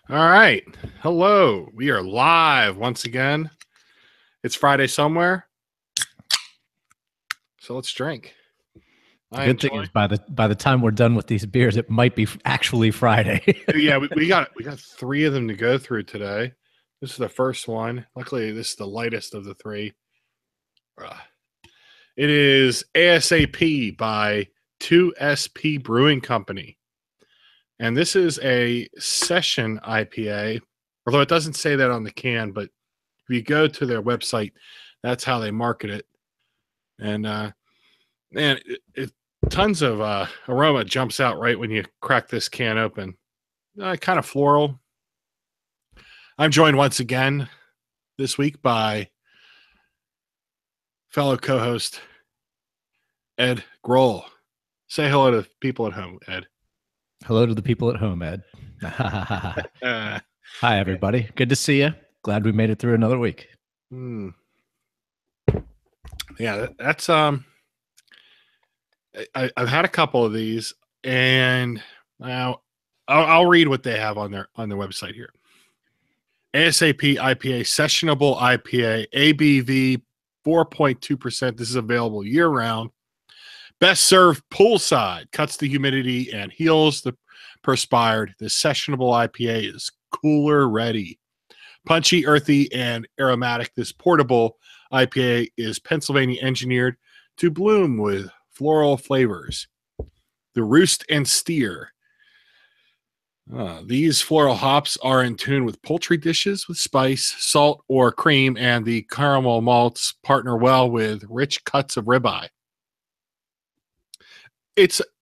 All right. Hello. We are live once again. It's Friday somewhere. So let's drink. The good thing is by the time we're done with these beers, it might be actually Friday. Yeah, we got three of them to go through today. This is the first one. Luckily, this is the lightest of the three. It is ASAP by 2SP Brewing Company. And this is a session IPA, although it doesn't say that on the can, but if you go to their website, that's how they market it. And man, tons of aroma jumps out right when you crack this can open. Kind of floral. I'm joined once again this week by fellow co-host Ed Grohl. Say hello to people at home, Ed. Hello to the people at home, Ed. Hi, everybody. Good to see you. Glad we made it through another week. Yeah, that's I've had a couple of these, and now I'll read what they have on their website here. ASAP IPA, sessionable IPA, ABV 4.2%. This is available year round. Best served poolside, cuts the humidity and heals the perspired. The sessionable IPA is cooler ready. Punchy, earthy, and aromatic. This portable IPA is Pennsylvania engineered to bloom with floral flavors. The Roost and Steer. These floral hops are in tune with poultry dishes with spice, salt, or cream, and the caramel malts partner well with rich cuts of ribeye.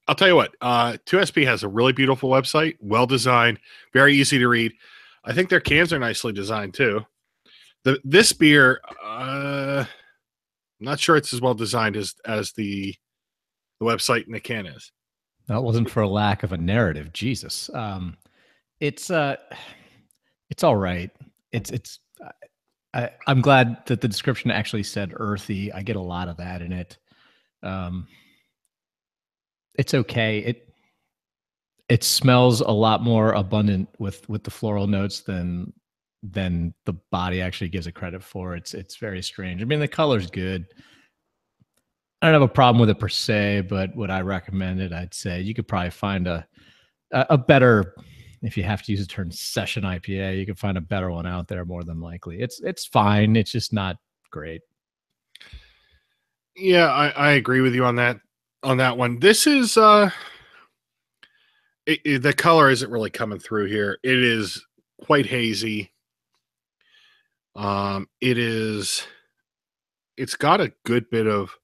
I'll tell you what, 2SP has a really beautiful website, well designed, very easy to read. I think their cans are nicely designed too. This beer, I'm not sure it's as well designed as the website and the can is. That wasn't for a lack of a narrative. Jesus. It's all right. I'm glad that the description actually said earthy. I get a lot of that in it. It's okay. It smells a lot more abundant with the floral notes than the body actually gives it credit for. It's very strange. I mean, the color's good. I don't have a problem with it per se, but would I recommend it? I'd say you could probably find a better, if you have to use the term session IPA, you could find a better one out there more than likely. It's fine. It's just not great. Yeah, I agree with you on that one. This is the color isn't really coming through here. It is quite hazy. It's got a good bit of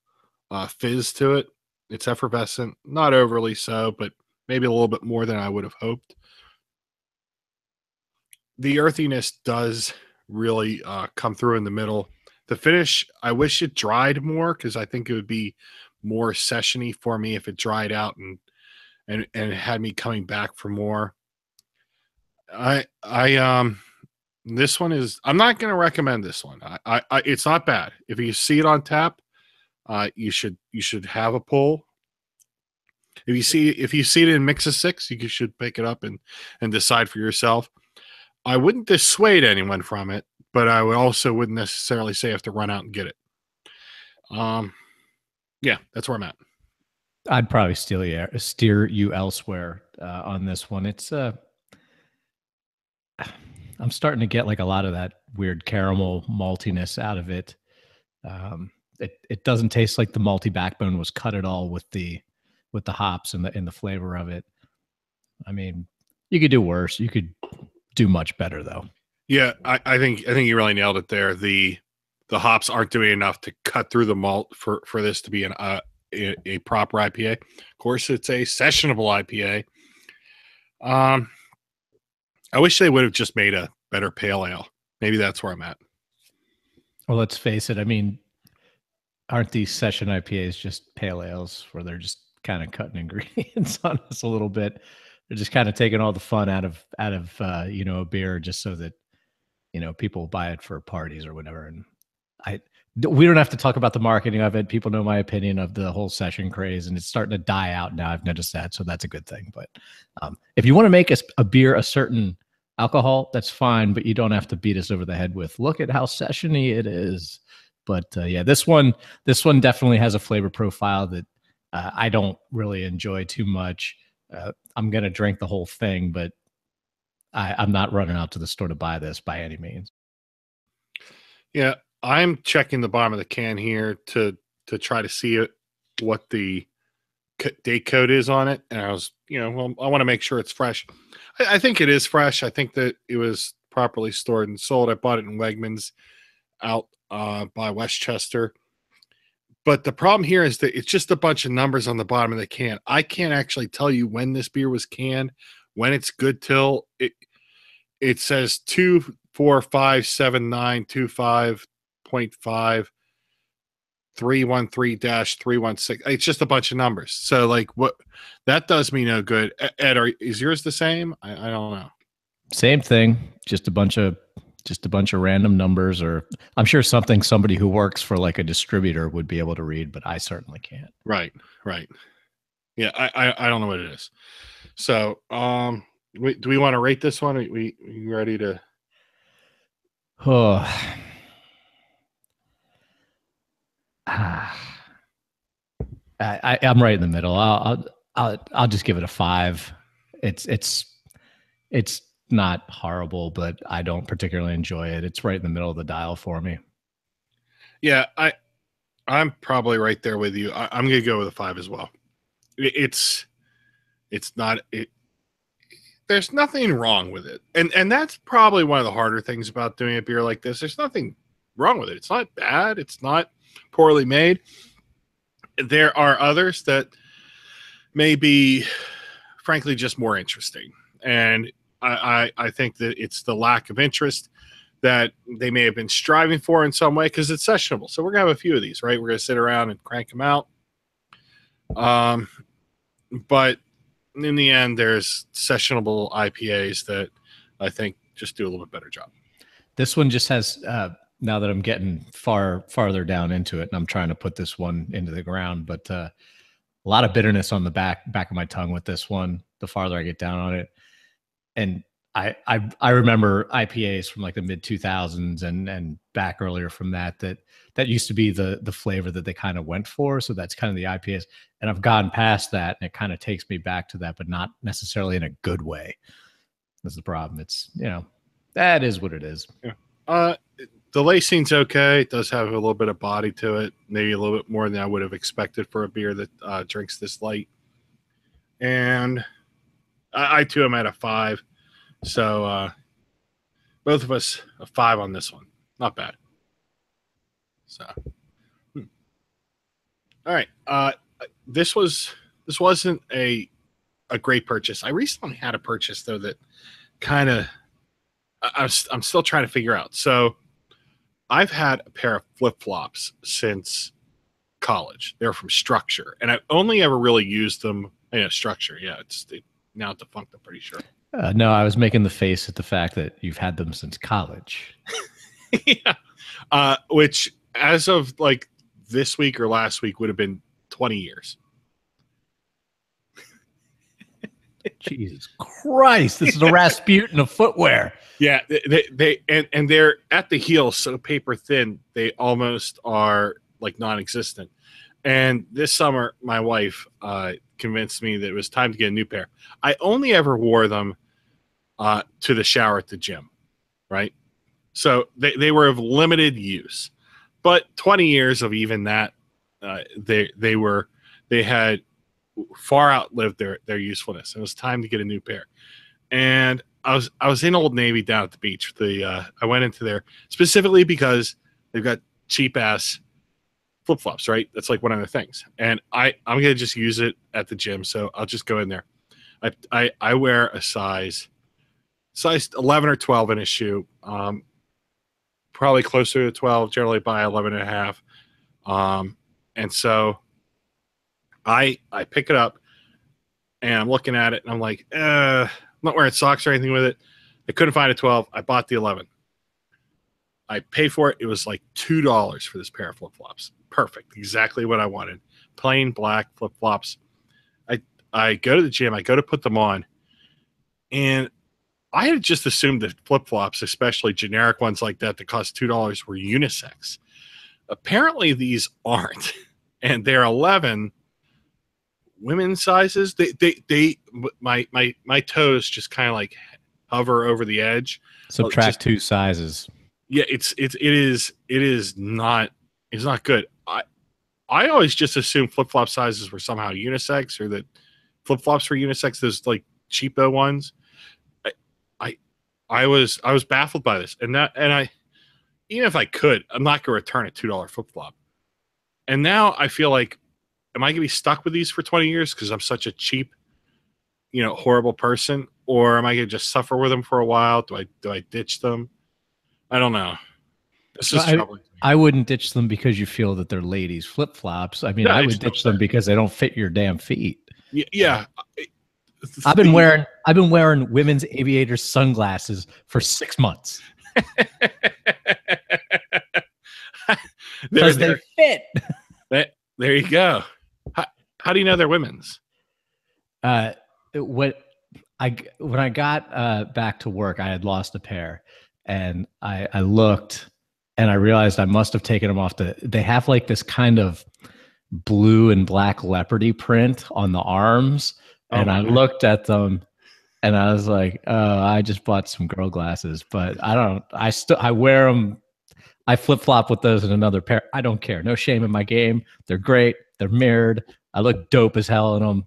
fizz to it. It's effervescent, not overly so, but maybe a little bit more than I would have hoped. The earthiness does really come through in the middle. The finish, I wish it dried more because I think it would be more sessiony for me if it dried out and had me coming back for more. This one is, I'm not going to recommend this one. It's not bad. If you see it on tap, you should have a pull. If you see it in mix of 6, you should pick it up and decide for yourself. I wouldn't dissuade anyone from it, but I wouldn't necessarily say I have to run out and get it. Yeah, that's where I'm at. I'd probably steer you elsewhere on this one. It's I'm starting to get like a lot of that weird caramel maltiness out of it. It doesn't taste like the malty backbone was cut at all with the hops and the flavor of it. I mean, you could do worse. You could do much better though. Yeah, I think you really nailed it there. The hops aren't doing enough to cut through the malt for this to be a proper IPA. Of course, it's a sessionable IPA. I wish they would have just made a better pale ale. Maybe that's where I'm at. Well, let's face it. I mean, aren't these session IPAs just pale ales where they're just kind of cutting ingredients on us a little bit? They're just kind of taking all the fun out of a beer just so that people buy it for parties or whatever. And we don't have to talk about the marketing of it. People know my opinion of the whole session craze, and it's starting to die out now. I've noticed that, so that's a good thing. But if you want to make a beer a certain alcohol, that's fine, but you don't have to beat us over the head with, look at how sessiony it is. But yeah, this one definitely has a flavor profile that I don't really enjoy too much. I'm going to drink the whole thing, but I'm not running out to the store to buy this by any means. Yeah, I'm checking the bottom of the can here to try to see it, what the date code is on it. And I was, well, I want to make sure it's fresh. I think it is fresh. I think that it was properly stored and sold. I bought it in Wegmans out by Westchester. But the problem here is that it's just a bunch of numbers on the bottom of the can. I can't actually tell you when this beer was canned, when it's good till. It says 2457925.5 313-316. It's just a bunch of numbers. So like, what that does me no good. Ed, is yours the same? I don't know. Same thing. Just a bunch of random numbers, or I'm sure somebody who works for like a distributor would be able to read, but I certainly can't. Right. Yeah, I don't know what it is. So, do we want to rate this one? Are we ready to? Oh. I'm right in the middle. I'll just give it a 5. It's not horrible, but I don't particularly enjoy it. It's right in the middle of the dial for me. Yeah, I'm probably right there with you. I'm going to go with a 5 as well. It's not it. There's nothing wrong with it, and that's probably one of the harder things about doing a beer like this. There's nothing wrong with it. It's not bad. It's not poorly made. There are others that may be, frankly, just more interesting, and I think that it's the lack of interest that they may have been striving for in some way, because it's sessionable. So we're gonna have a few of these, right? We're gonna sit around and crank them out. But in the end, there's sessionable IPAs that I think just do a little bit better job. This one just has, now that I'm getting farther down into it, and I'm trying to put this one into the ground, but a lot of bitterness on the back of my tongue with this one, the farther I get down on it. And I remember IPAs from like the mid 2000s and back earlier from that used to be the flavor that they kind of went for. So that's kind of the IPAs. And I've gone past that, and it kind of takes me back to that, but not necessarily in a good way. That's the problem. It's, that is what it is. Yeah. The lacing's okay. It does have a little bit of body to it, maybe a little bit more than I would have expected for a beer that drinks this light. And I too am at a 5. So both of us a 5 on this one. Not bad. So, all right. This wasn't a great purchase. I recently had a purchase though that kind of I'm still trying to figure out. So I've had a pair of flip-flops since college. They're from Structure, and I've only ever really used them. Structure. Yeah, it's now defunct, I'm pretty sure. No, I was making the face at the fact that you've had them since college. Yeah. Which as of like this week or last week would have been 20 years. Jesus Christ. This is a Rasputin of footwear. Yeah. And they're at the heel so paper thin, they almost are like non-existent. And this summer, my wife convinced me that it was time to get a new pair. I only ever wore them to the shower at the gym, right? So they were of limited use, but 20 years of even that, they had far outlived their usefulness. It was time to get a new pair. And I was in Old Navy down at the beach. I went into there specifically because they've got cheap ass flip-flops, right? That's like one of the things. And I'm going to just use it at the gym. So I'll just go in there. I wear a size 11 or 12 in a shoe. Probably closer to 12, generally by 11 and a half. And so I pick it up and I'm looking at it and I'm like, I'm not wearing socks or anything with it. I couldn't find a 12. I bought the 11. I paid for it. It was like $2 for this pair of flip-flops. Perfect. Exactly what I wanted. Plain black flip-flops. I go to the gym. I go to put them on. And I had just assumed that flip flops, especially generic ones like that cost $2, were unisex. Apparently, these aren't, and they're 11 women's sizes. My toes just kind of like hover over the edge. Subtract 2 sizes. Yeah, it is not good. I always just assumed flip flop sizes were somehow unisex, or that flip flops were unisex. Those like cheapo ones. I was baffled by this, and I even if I could, I'm not going to return a $2 flip flop. And now I feel like, am I going to be stuck with these for 20 years because I'm such a cheap, horrible person, or am I going to just suffer with them for a while? Do I ditch them? I don't know. This is troubling. I wouldn't ditch them because you feel that they're ladies flip flops. I mean, I would ditch them because they don't fit your damn feet. Yeah. I've been wearing women's aviator sunglasses for 6 months. Because they fit. There you go. How do you know they're women's? When I got back to work, I had lost a pair, and I looked, and I realized I must have taken them off. They have like this kind of blue and black leopardy print on the arms. And I looked at them and I was like, oh, I just bought some girl glasses, but I wear them. I flip flop with those in another pair. I don't care. No shame in my game. They're great. They're mirrored. I look dope as hell in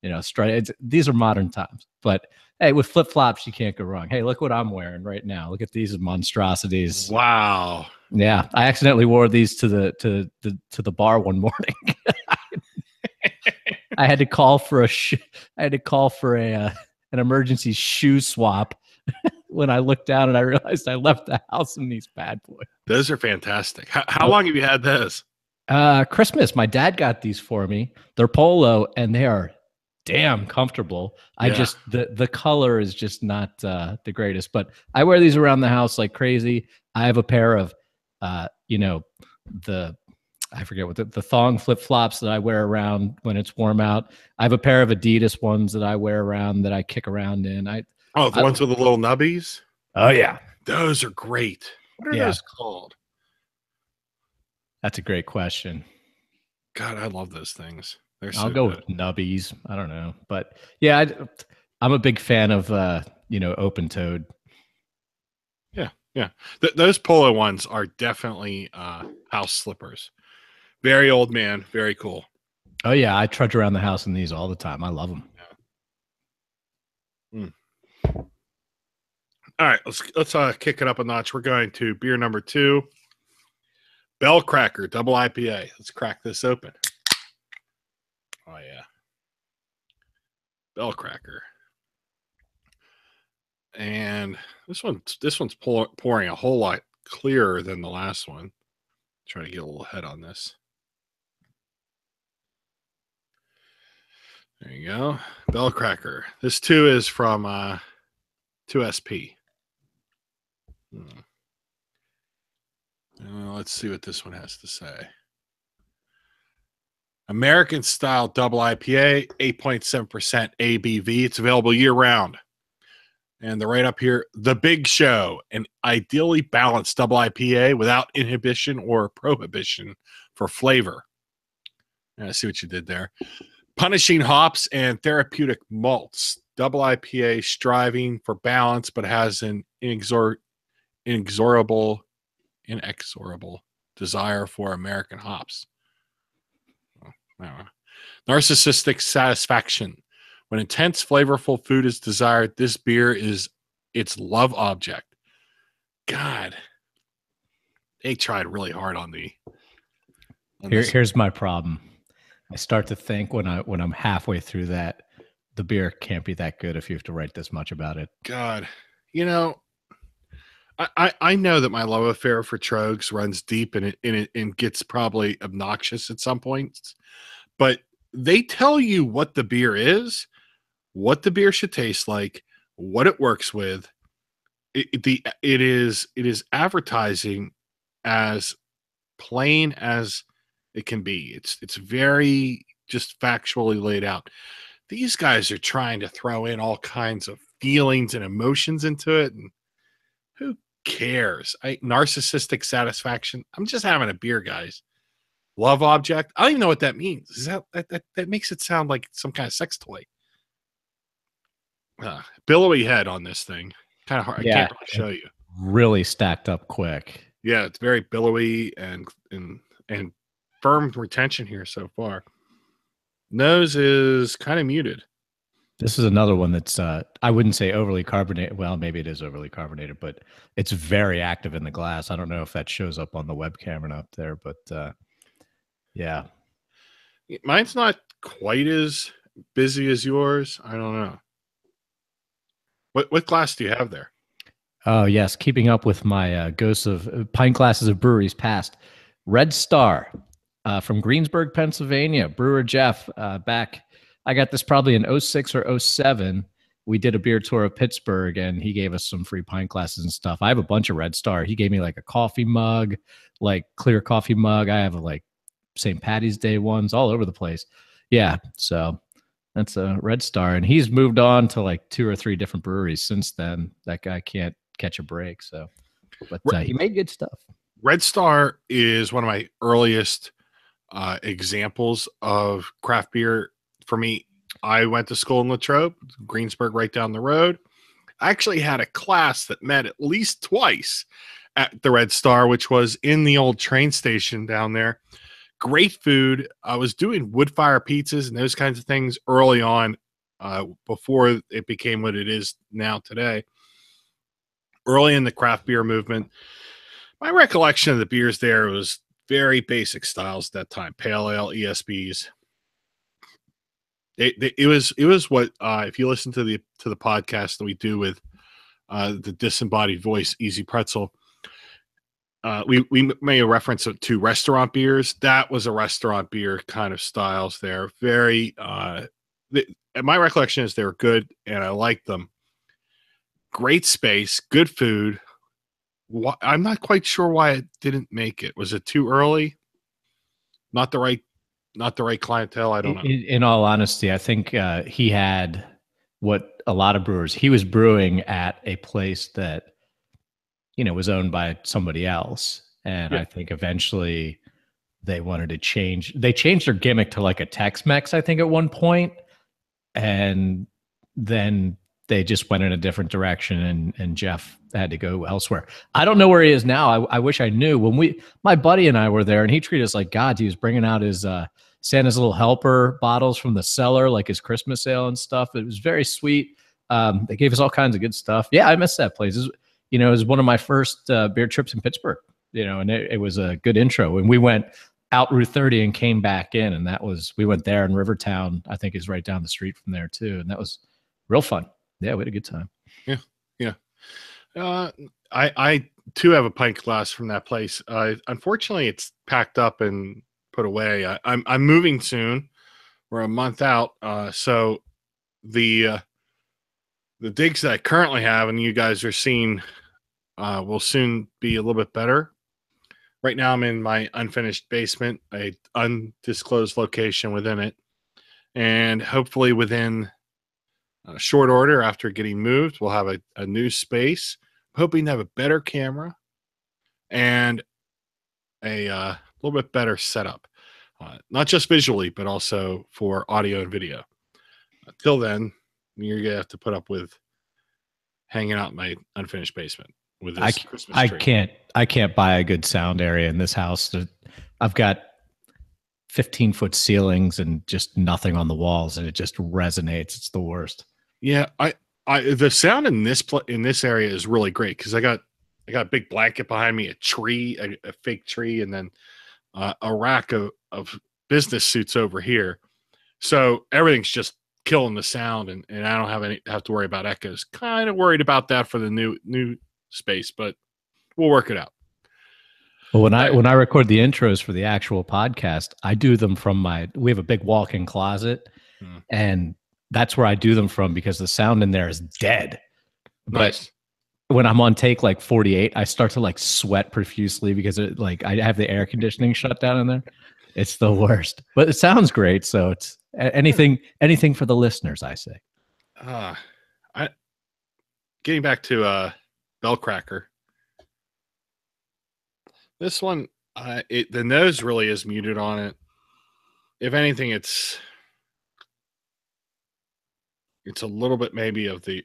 them. Straight. These are modern times, but hey, with flip flops, you can't go wrong. Hey, look what I'm wearing right now. Look at these monstrosities. Wow. Yeah. I accidentally wore these to the bar one morning. I had to call for an emergency shoe swap when I looked down and I realized I left the house in these bad boys. Those are fantastic. How long have you had those? Christmas. My dad got these for me. They're polo and they are damn comfortable. Yeah. The color is just not the greatest, but I wear these around the house like crazy. I have a pair of I forget what the thong flip flops that I wear around when it's warm out. I have a pair of Adidas ones that I wear around that I kick around in. The ones with the little nubbies? Oh yeah. Those are great. What are those called? That's a great question. God, I love those things. I'll go with nubbies. I don't know. But yeah, I'm a big fan of open toed. Yeah. Those polo ones are definitely house slippers. Very old man, very cool. Oh yeah, I trudge around the house in these all the time. I love them. Yeah. All right, let's kick it up a notch. We're going to beer number 2, Bellcracker double IPA. Let's crack this open. Oh yeah, Bellcracker. And this one's pouring a whole lot clearer than the last one. Trying to get a little head on this. There you go. Bellcracker. This too is from 2SP. Let's see what this one has to say. American style double IPA, 8.7% ABV. It's available year round. And they're right up here. The Big Show, an ideally balanced double IPA without inhibition or prohibition for flavor. I see what you did there. Punishing hops and therapeutic malts. Double IPA striving for balance, but has an inexorable desire for American hops. Narcissistic satisfaction. When intense, flavorful food is desired, this beer is its love object. God, they tried really hard on me. Here's my problem. I start to think when I'm halfway through that, the beer can't be that good if you have to write this much about it. God, I know that my love affair for Trogs runs deep and it gets probably obnoxious at some points, but they tell you what the beer is, what the beer should taste like, what it works with. It is advertising as plain as it can be. It's very just factually laid out. These guys are trying to throw in all kinds of feelings and emotions into it. And who cares? Narcissistic satisfaction. I'm just having a beer, guys. Love object. I don't even know what that means. Is that makes it sound like some kind of sex toy. Billowy head on this thing. Kind of hard. Yeah, I can't really show you. Really stacked up quick. Yeah, it's very billowy and firm retention here so far. Nose is kind of muted. This is another one that's I wouldn't say overly carbonated. Well, maybe it is overly carbonated, but it's very active in the glass. I don't know if that shows up on the webcam or not there, but yeah. Mine's not quite as busy as yours. I don't know. What glass do you have there? Oh, yes. Keeping up with my ghosts of pint glasses of breweries past. Red Star from Greensburg, Pennsylvania. Brewer Jeff back. I got this probably in 06 or 07. We did a beer tour of Pittsburgh, and he gave us some free pint glasses and stuff. I have a bunch of Red Star. He gave me like a coffee mug, like clear coffee mug. I have like St. Patty's Day ones all over the place. Yeah, so that's a Red Star. And he's moved on to like 2 or 3 different breweries since then. That guy can't catch a break. So, but he made good stuff. Red Star is one of my earliest examples of craft beer. For me, I went to school in Latrobe, Greensburg, right down the road. I actually had a class that met at least twice at the Red Star, which was in the old train station down there. Great food. I was doing wood fire pizzas and those kinds of things early on before it became what it is now today. Early in the craft beer movement, my recollection of the beers there was very basic styles at that time. Pale ale, ESBs. It was what if you listen to the podcast that we do with the disembodied voice, Easy Pretzel, we made a reference to restaurant beers. That was a restaurant beer kind of styles there. Very my recollection is they were good and I liked them. Great space, good food. I'm not quite sure why it didn't make it. Was it too early? Not the right clientele. I don't know. In all honesty, I think he had what a lot of brewers. He was brewing at a place that was owned by somebody else, and I think eventually they wanted to change. They changed their gimmick to like a Tex-Mex, I think, at one point, and then they just went in a different direction, and Jeff had to go elsewhere. I don't know where he is now. I wish I knew. When my buddy and I were there, and he treated us like gods. He was bringing out his Santa's Little Helper bottles from the cellar, like his Christmas ale and stuff. It was very sweet. They gave us all kinds of good stuff. Yeah, I miss that place. It was one of my first beer trips in Pittsburgh, and it was a good intro. And we went out Route 30 and came back in, and we went there, in Rivertown, I think, is right down the street from there too. And that was real fun. Yeah, we had a good time. Yeah. I too have a pint glass from that place. Unfortunately, it's packed up and put away. I'm moving soon. We're a month out, so the digs that I currently have, and you guys are seeing, will soon be a little bit better. Right now, I'm in my unfinished basement, a undisclosed location within it, and hopefully within short order after getting moved, we'll have a new space. I'm hoping to have a better camera and a little bit better setup, not just visually, but also for audio and video. Until then, you're gonna have to put up with hanging out in my unfinished basement with this Christmas tree. I can't buy a good sound area in this house. I've got 15-foot ceilings and just nothing on the walls, and it just resonates. It's the worst. Yeah, the sound in this area is really great because I got a big blanket behind me, a tree, a fake tree, and then a rack of business suits over here. So everything's just killing the sound, and I don't have to worry about echoes. Kind of worried about that for the new space, but we'll work it out. Well, when I record the intros for the actual podcast, I do them from we have a big walk-in closet, and that's where I do them from because the sound in there is dead. Nice. But when I'm on take like 48, I start to like sweat profusely because I have the air conditioning shut down in there. It's the worst, but it sounds great. So it's anything for the listeners, I say. getting back to Bellcracker. This one, the nose really is muted on it. If anything, it's a little bit maybe of the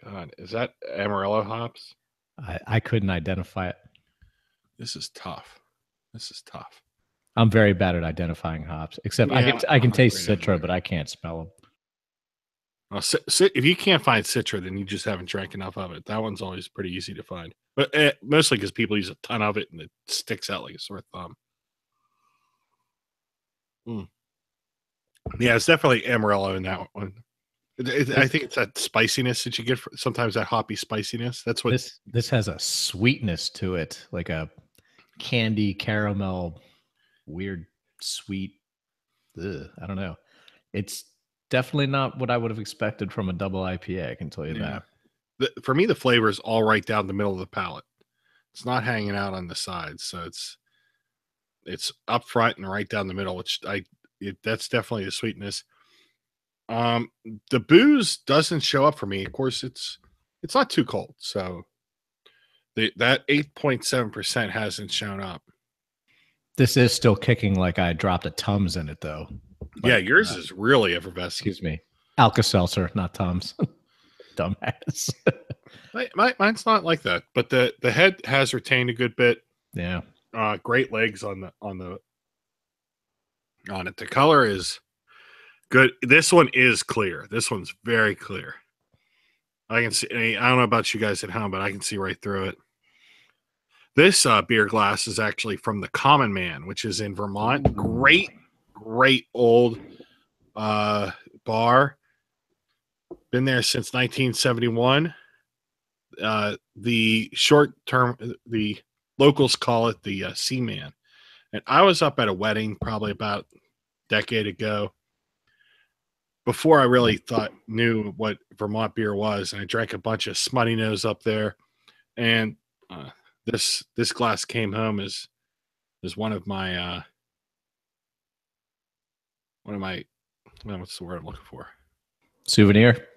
God, is that Amarillo hops? I couldn't identify it. This is tough. This is tough. I'm very bad at identifying hops, except Yeah, I can taste Citra, but I can't spell them. Well, if you can't find Citra, then you just haven't drank enough of it. That one's always pretty easy to find, but mostly because people use a ton of it and it sticks out like a sore thumb. Yeah, it's definitely Amarillo in that one. I think it's that spiciness that you get. Sometimes that hoppy spiciness. That's what this has a sweetness to it, like a candy caramel, weird sweet. I don't know. It's definitely not what I would have expected from a double IPA. I can tell you that. For me, the flavor is all right down the middle of the palate. It's not hanging out on the sides, so it's up front and right down the middle, which that's definitely the sweetness. The booze doesn't show up for me. Of course, it's not too cold, so that 8.7% hasn't shown up. This is still kicking like I dropped a Tums in it, though. But, yeah, yours is really effervescent. Excuse me. Alka-Seltzer, not Tums. Dumbass. Mine's not like that, but the head has retained a good bit. Yeah. Great legs on it. The color is good. This one is clear. This one's very clear. I can see. I don't know about you guys at home, but I can see right through it. This beer glass is actually from the Common Man, which is in Vermont. Great old bar. Been there since 1971. The locals call it the Seaman. And I was up at a wedding probably about a decade ago before I really knew what Vermont beer was. And I drank a bunch of Smutty Nose up there. And this glass came home as one of my what's the word I'm looking for? Souvenir.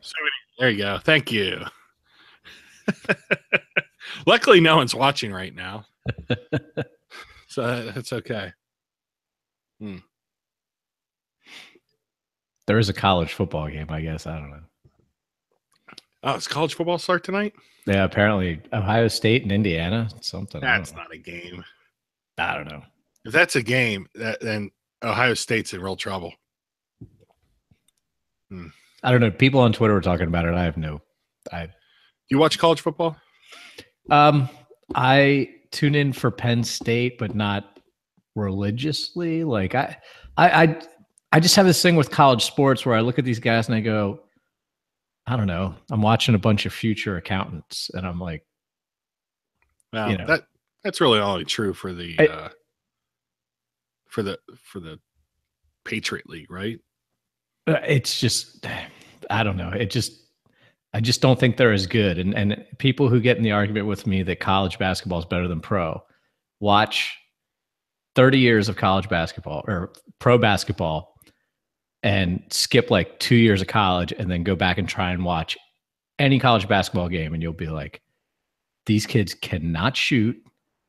There you go. Thank you. Luckily, no one's watching right now, so that's okay. There is a college football game, I guess. I don't know. Oh, it's college football start tonight? Yeah, apparently Ohio State and Indiana. Something. That's not a game. I don't know. If that's a game, then Ohio State's in real trouble. I don't know. People on Twitter were talking about it. I have no. You watch college football? I tune in for Penn State, but not religiously. Like I just have this thing with college sports where I look at these guys and I go, I don't know. I'm watching a bunch of future accountants, and I'm like, well, that's really only true for the for the Patriot League, right? It's just, I don't know. I just don't think they're as good. And people who get in the argument with me that college basketball is better than pro, watch 30 years of college basketball or pro basketball and skip like 2 years of college and then go back and try and watch any college basketball game. And you'll be like, these kids cannot shoot.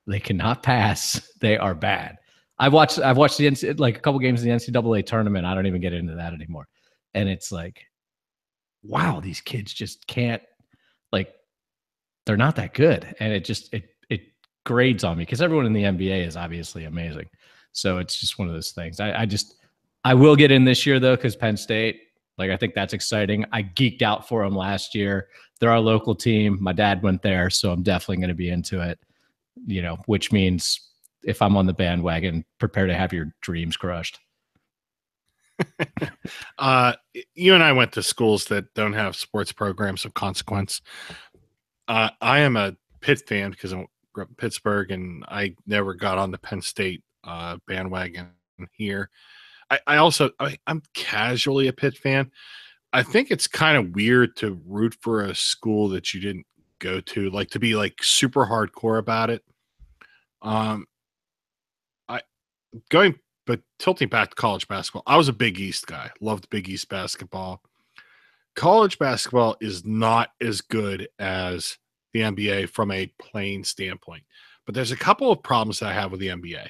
They cannot pass. They are bad. I've watched like a couple games in the NCAA tournament. I don't even get into that anymore. And it's like, wow, these kids just can't, like, they're not that good. And it grades on me because everyone in the NBA is obviously amazing. So it's just one of those things. I will get in this year though, because Penn State, like, I think that's exciting. I geeked out for them last year. They're our local team. My dad went there, so I'm definitely going to be into it, which means if I'm on the bandwagon, prepare to have your dreams crushed. You and I went to schools that don't have sports programs of consequence. I am a Pitt fan because I grew up in Pittsburgh, and I never got on the Penn State bandwagon here. I'm casually a Pitt fan. I think it's kind of weird to root for a school that you didn't go to, like to be like super hardcore about it. But tilting back to college basketball, I was a Big East guy. Loved Big East basketball. college basketball is not as good as the NBA from a playing standpoint. But there's a couple of problems that I have with the NBA.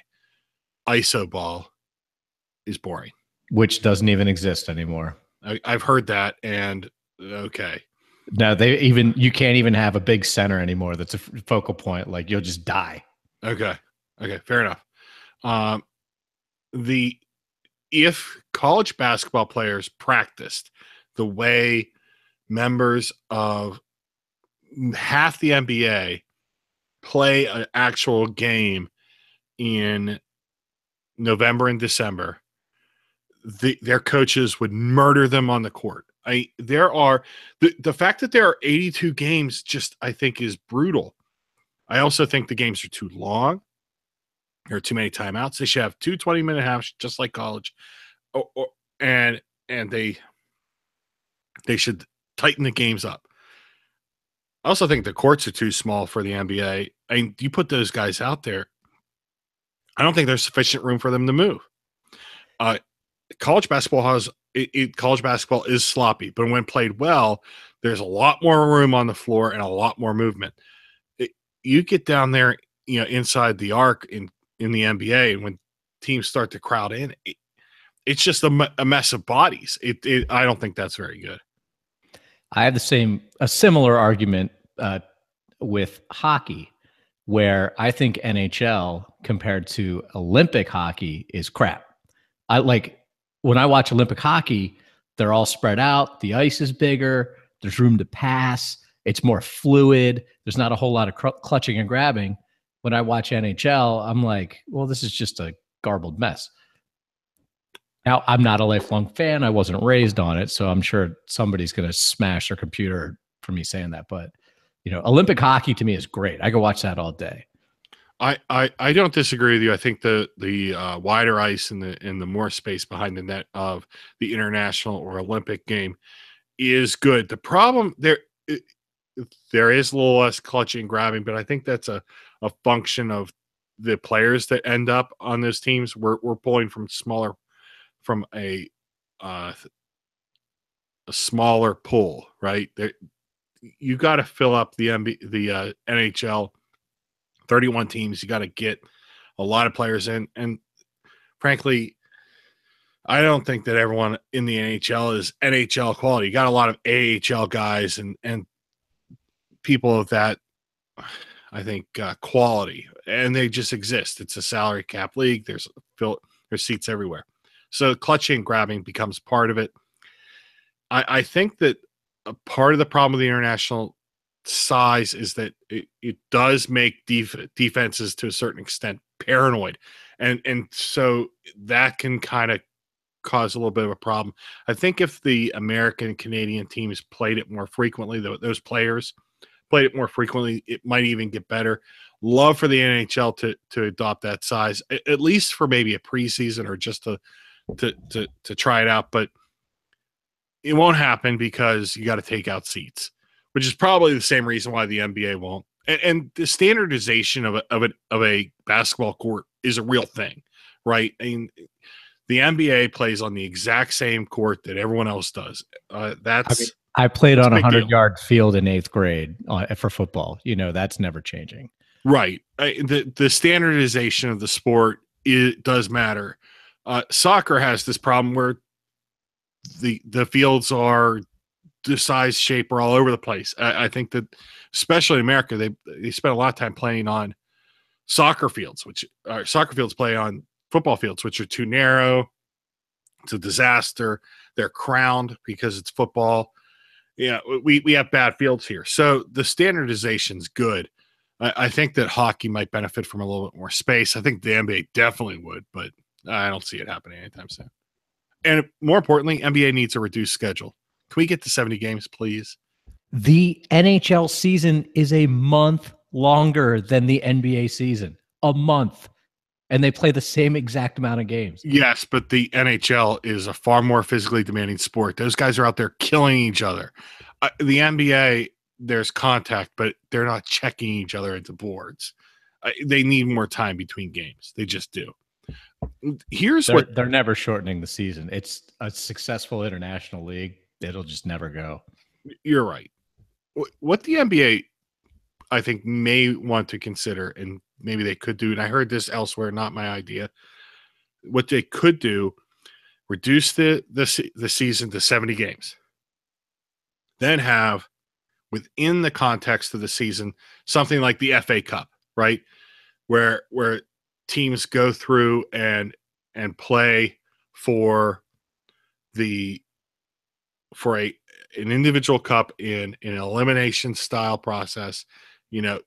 ISO ball is boring. Which doesn't even exist anymore. I've heard that, and okay. No, you can't even have a big center anymore that's a focal point. Like, you'll just die. Okay, fair enough. If college basketball players practiced the way members of half the NBA play an actual game in November and December, their coaches would murder them on the court. The fact that there are 82 games I think is brutal. I also think the games are too long. There are too many timeouts. They should have 2 20-minute halves, just like college. And they should tighten the games up. I also think the courts are too small for the NBA. I mean, you put those guys out there, I don't think there's sufficient room for them to move. College basketball is sloppy, but when played well, there's a lot more room on the floor and a lot more movement. You get down there, inside the arc in the NBA, and when teams start to crowd in, it's just a mess of bodies. I don't think that's very good. I have a similar argument with hockey, where I think NHL compared to Olympic hockey is crap. When I watch Olympic hockey, they're all spread out. The ice is bigger. There's room to pass. It's more fluid. There's not a whole lot of clutching and grabbing. When I watch NHL, I'm like, well, this is just a garbled mess. Now, I'm not a lifelong fan. I wasn't raised on it, so I'm sure somebody's going to smash their computer for me saying that. But, Olympic hockey to me is great. I could watch that all day. I don't disagree with you. I think the wider ice and the more space behind the net of the international or Olympic game is good. The problem there is a little less clutching and grabbing, but I think that's a function of the players that end up on those teams. We're pulling from a smaller pool, right? You got to fill up the NHL. 31 teams, you got to get a lot of players in. And frankly, I don't think that everyone in the NHL is NHL quality. You got a lot of AHL guys and people of that, I think, quality, and they just exist. It's a salary cap league. There's seats everywhere. So clutching and grabbing becomes part of it. I think that a part of the problem with the international size is that it does make defenses to a certain extent paranoid, and so that can kind of cause a little bit of a problem. I think if the American and Canadian teams played it more frequently, those players played it more frequently, it might even get better. Love for the NHL to adopt that size, at least for maybe a preseason or just to try it out, but it won't happen because you got to take out seats, which is probably the same reason why the NBA won't. And the standardization of a basketball court is a real thing, right? I mean, the NBA plays on the exact same court that everyone else does. I played on a 100-yard field in 8th grade for football. That's never changing. Right. The standardization of the sport does matter. Soccer has this problem where the fields are the size, shape are all over the place. I think that especially in America, they spend a lot of time playing on soccer fields, soccer fields play on football fields, which are too narrow. It's a disaster. They're crowned because it's football. We have bad fields here. So the standardization's good. I think that hockey might benefit from a little bit more space. I think the NBA definitely would, but I don't see it happening anytime soon. And more importantly, NBA needs a reduced schedule. Can we get to 70 games, please? The NHL season is a month longer than the NBA season. A month. And they play the same exact amount of games. Yes, but the NHL is a far more physically demanding sport. Those guys are out there killing each other. The NBA, there's contact, but they're not checking each other into boards. They need more time between games. They just do. They're never shortening the season. It's a successful international league. it'll just never go. You're right. What the NBA, I think, may want to consider, and maybe they could do, and I heard this elsewhere, not my idea. What they could do, reduce the season to 70 games. Then have, within the context of the season, something like the FA Cup, right? Where teams go through and play for an individual cup in an elimination style process.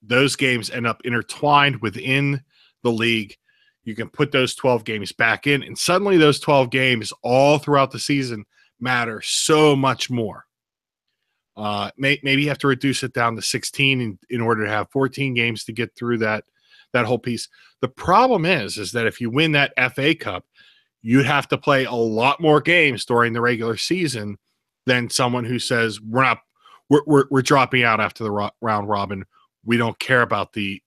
Those games end up intertwined within the league. You can put those 12 games back in, and suddenly those 12 games all throughout the season matter so much more. Maybe you have to reduce it down to 16 in order to have 14 games to get through that whole piece. The problem is that if you win that FA Cup, you'd have to play a lot more games during the regular season than someone who says we're dropping out after the round robin. We don't care about the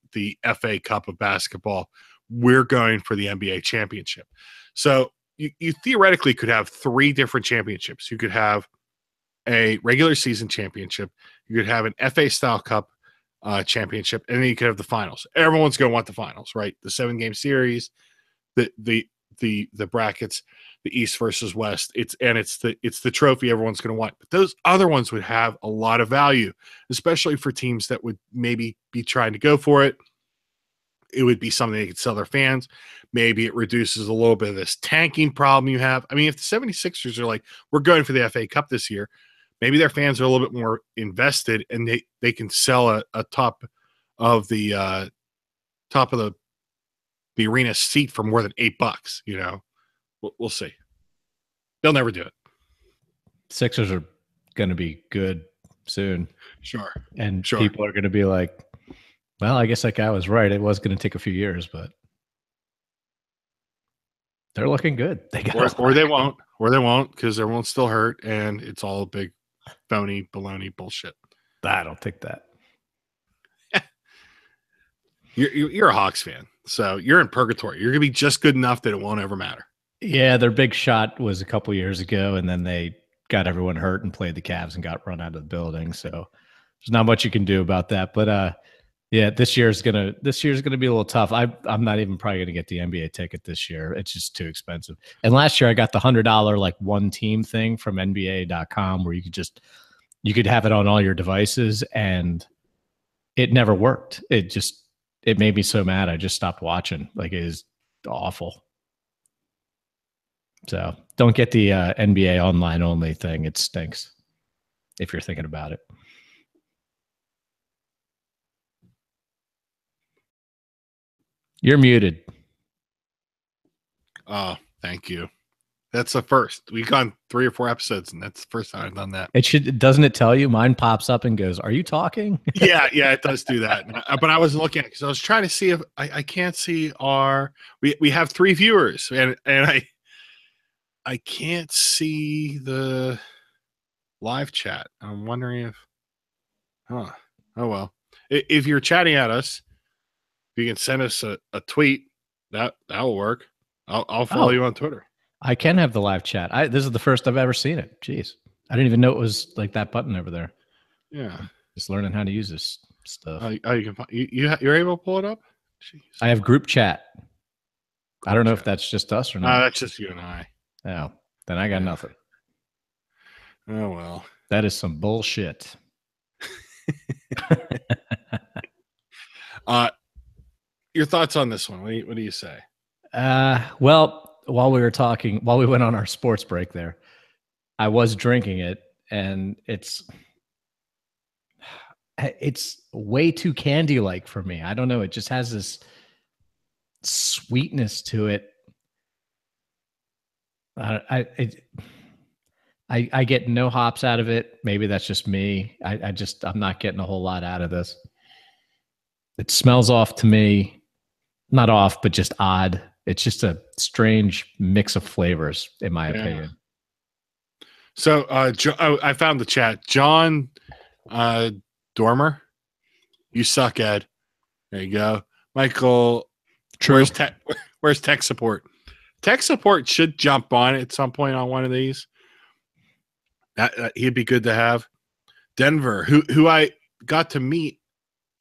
FA Cup of basketball. We're going for the NBA championship. So you theoretically could have 3 different championships. You could have a regular season championship. You could have an FA style cup championship, and then you could have the finals. Everyone's going to want the finals, right? The 7-game series, the brackets, the East versus West. It's the trophy everyone's going to want. But those other ones would have a lot of value, especially for teams that would maybe be trying to go for it. It would be something they could sell their fans. Maybe it reduces a little bit of this tanking problem you have. I mean, if the 76ers are like, we're going for the FA Cup this year, maybe their fans are a little bit more invested, and they can sell a top of the arena seat for more than $8. We'll see. They'll never do it. Sixers are going to be good soon. Sure. And people are going to be like, well, I guess that guy was right. It was going to take a few years, but they're looking good. They got or they won't because everyone's still hurt, and it's all big phony baloney bullshit. I don't think that. You're a Hawks fan, so you're in purgatory. You're going to be just good enough that it won't ever matter. Yeah, their big shot was a couple years ago, and then they got everyone hurt and played the Cavs and got run out of the building. So there's not much you can do about that. But yeah, this year's gonna be a little tough. I'm not even probably gonna get the NBA ticket this year. It's just too expensive. And last year I got the $100 like one team thing from NBA.com where you could have it on all your devices, and it never worked. It made me so mad. I just stopped watching. Like, it is awful. So don't get the NBA online only thing. It stinks if you're thinking about it. You're muted. Oh, thank you. That's the first. We've gone 3 or 4 episodes, and that's the first time I've done that. Doesn't it tell you? Mine pops up and goes, "Are you talking?" Yeah, it does do that. But I wasn't looking at it because I was trying to see if I can't see we have 3 viewers, and I can't see the live chat. I'm wondering if, oh well. If you're chatting at us, if you can send us a tweet, that'll work. I'll follow you on Twitter. I can have the live chat. This is the first I've ever seen it. Jeez. I didn't even know it was like that button over there. Yeah. Just learning how to use this stuff. You're able to pull it up? Jeez. I have group chat. I don't know if that's just us or not. That's just you and I. Oh, then I got nothing. Oh, well. That is some bullshit. Your thoughts on this one? What do you say? Well, while we went on our sports break there, I was drinking it, and it's way too candy-like for me. I don't know. It just has this sweetness to it. I get no hops out of it. Maybe that's just me. I'm not getting a whole lot out of this. It smells off to me. Not off, but just odd. It's just a strange mix of flavors, in my opinion. So I found the chat. John Dormer, you suck, Ed. There you go. Michael, True. Where's tech support? Tech support should jump on at some point on one of these. He'd be good to have. Denver, who I got to meet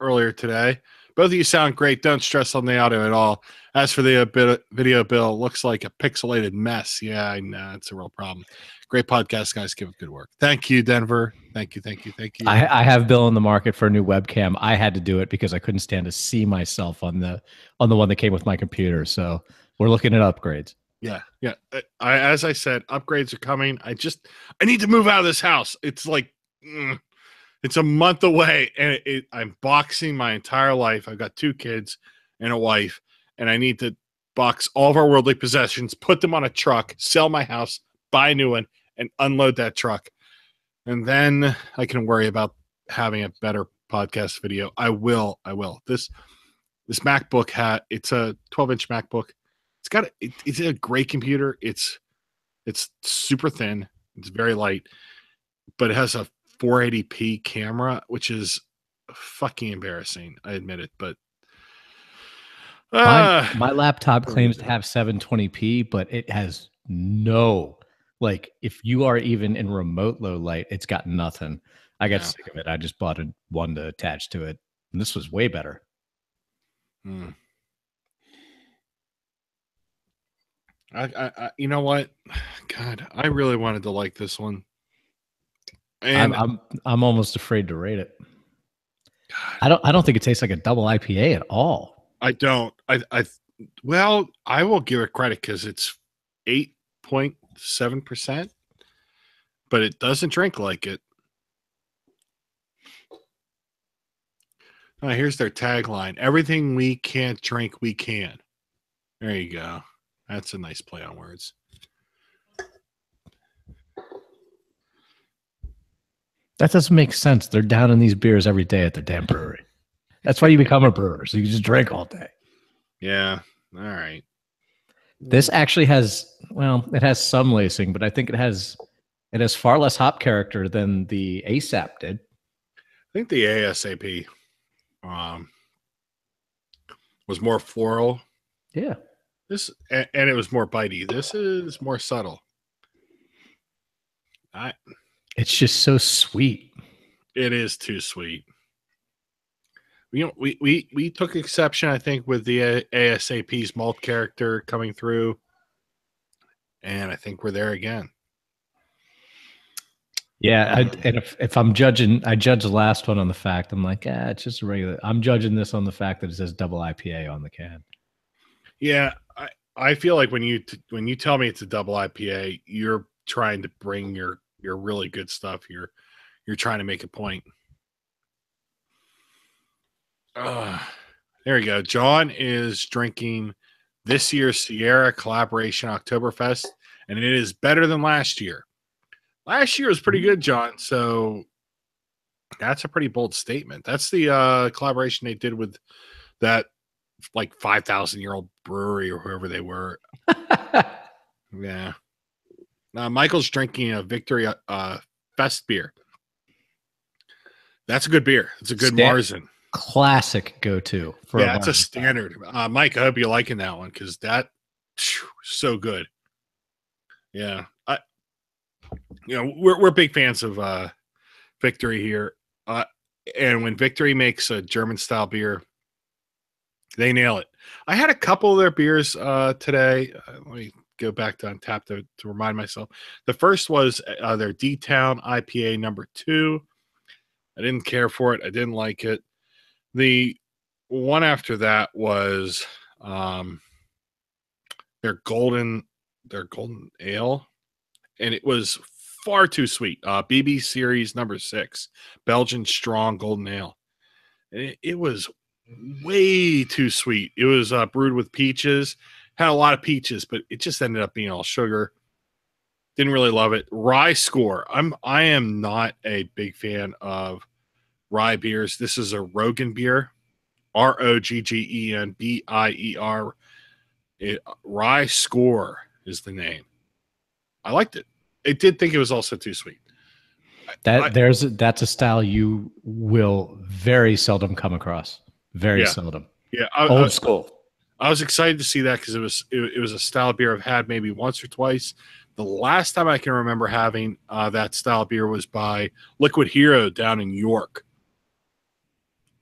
earlier today. Both of you sound great. Don't stress on the audio at all. As for the video, Bill, looks like a pixelated mess. Yeah, I know. It's a real problem. Great podcast, guys. Give it good work. Thank you, Denver. Thank you. I have Bill in the market for a new webcam. I had to do it because I couldn't stand to see myself on the one that came with my computer. So we're looking at upgrades. Yeah. As I said, upgrades are coming. I need to move out of this house. It's like, it's a month away, and I'm boxing my entire life. I've got 2 kids and a wife, and I need to box all of our worldly possessions, put them on a truck, sell my house, buy a new one, and unload that truck. And then I can worry about having a better podcast video. I will. This MacBook it's a 12-inch MacBook. It's a great computer. It's super thin. It's very light, but it has a 480p camera, which is fucking embarrassing. I admit it, but my laptop claims to have 720p, but it has no, like, if you are even in remote low light, it's got nothing. I got sick of it. I just bought one to attach to it, and this was way better. I you know what? God, I really wanted to like this one. And I'm almost afraid to rate it. God. I don't think it tastes like a double IPA at all. I don't. Well, I will give it credit because it's 8.7%, but it doesn't drink like it. Oh, here's their tagline: "Everything we can't drink, we can." There you go. That's a nice play on words. That doesn't make sense. They're down in these beers every day at their damn brewery. That's why you become a brewer, so you just drink all day. Yeah. All right. This actually has, well, it has some lacing, but I think it has far less hop character than the ASAP did. I think the ASAP was more floral. Yeah. And it was more bitey. This is more subtle. It's just so sweet. It is too sweet. You know, we took exception, I think, with the ASAP's malt character coming through, and I think we're there again. Yeah, and if I'm judging, I judge the last one on the fact. I'm like, it's just a regular. I'm judging this on the fact that it says double IPA on the can. Yeah, I feel like when you tell me it's a double IPA, you're trying to bring your really good stuff. You're trying to make a point. There we go. John is drinking this year's Sierra Collaboration Oktoberfest, and it is better than last year. Last year was pretty good, John. So that's a pretty bold statement. That's the collaboration they did with that like 5,000-year-old brewery or whoever they were. Yeah. Michael's drinking a Victory Fest beer. That's a good beer. It's a good Marzen. Classic go-to. It's a standard. Mike, I hope you're liking that one because that so good. Yeah. We're big fans of Victory here. And when Victory makes a German-style beer, they nail it. I had a couple of their beers today. Let me go back to Untappd to remind myself. The first was their D-Town IPA number 2. I didn't care for it. I didn't like it. The one after that was their golden ale, and it was far too sweet. BB Series number 6, Belgian Strong Golden Ale. And it was way too sweet. It was brewed with peaches, had a lot of peaches, but it just ended up being all sugar. Didn't really love it. Rye Score. I am not a big fan of rye beers. This is a Rogan beer, ROGGENBIER. Rye Score is the name. I liked it. I did think it was also too sweet. That's a style you will very seldom come across. Very seldom. Yeah, old school. I was excited to see that because it was a style beer I've had maybe once or twice. The last time I can remember having that style beer was by Liquid Hero down in York.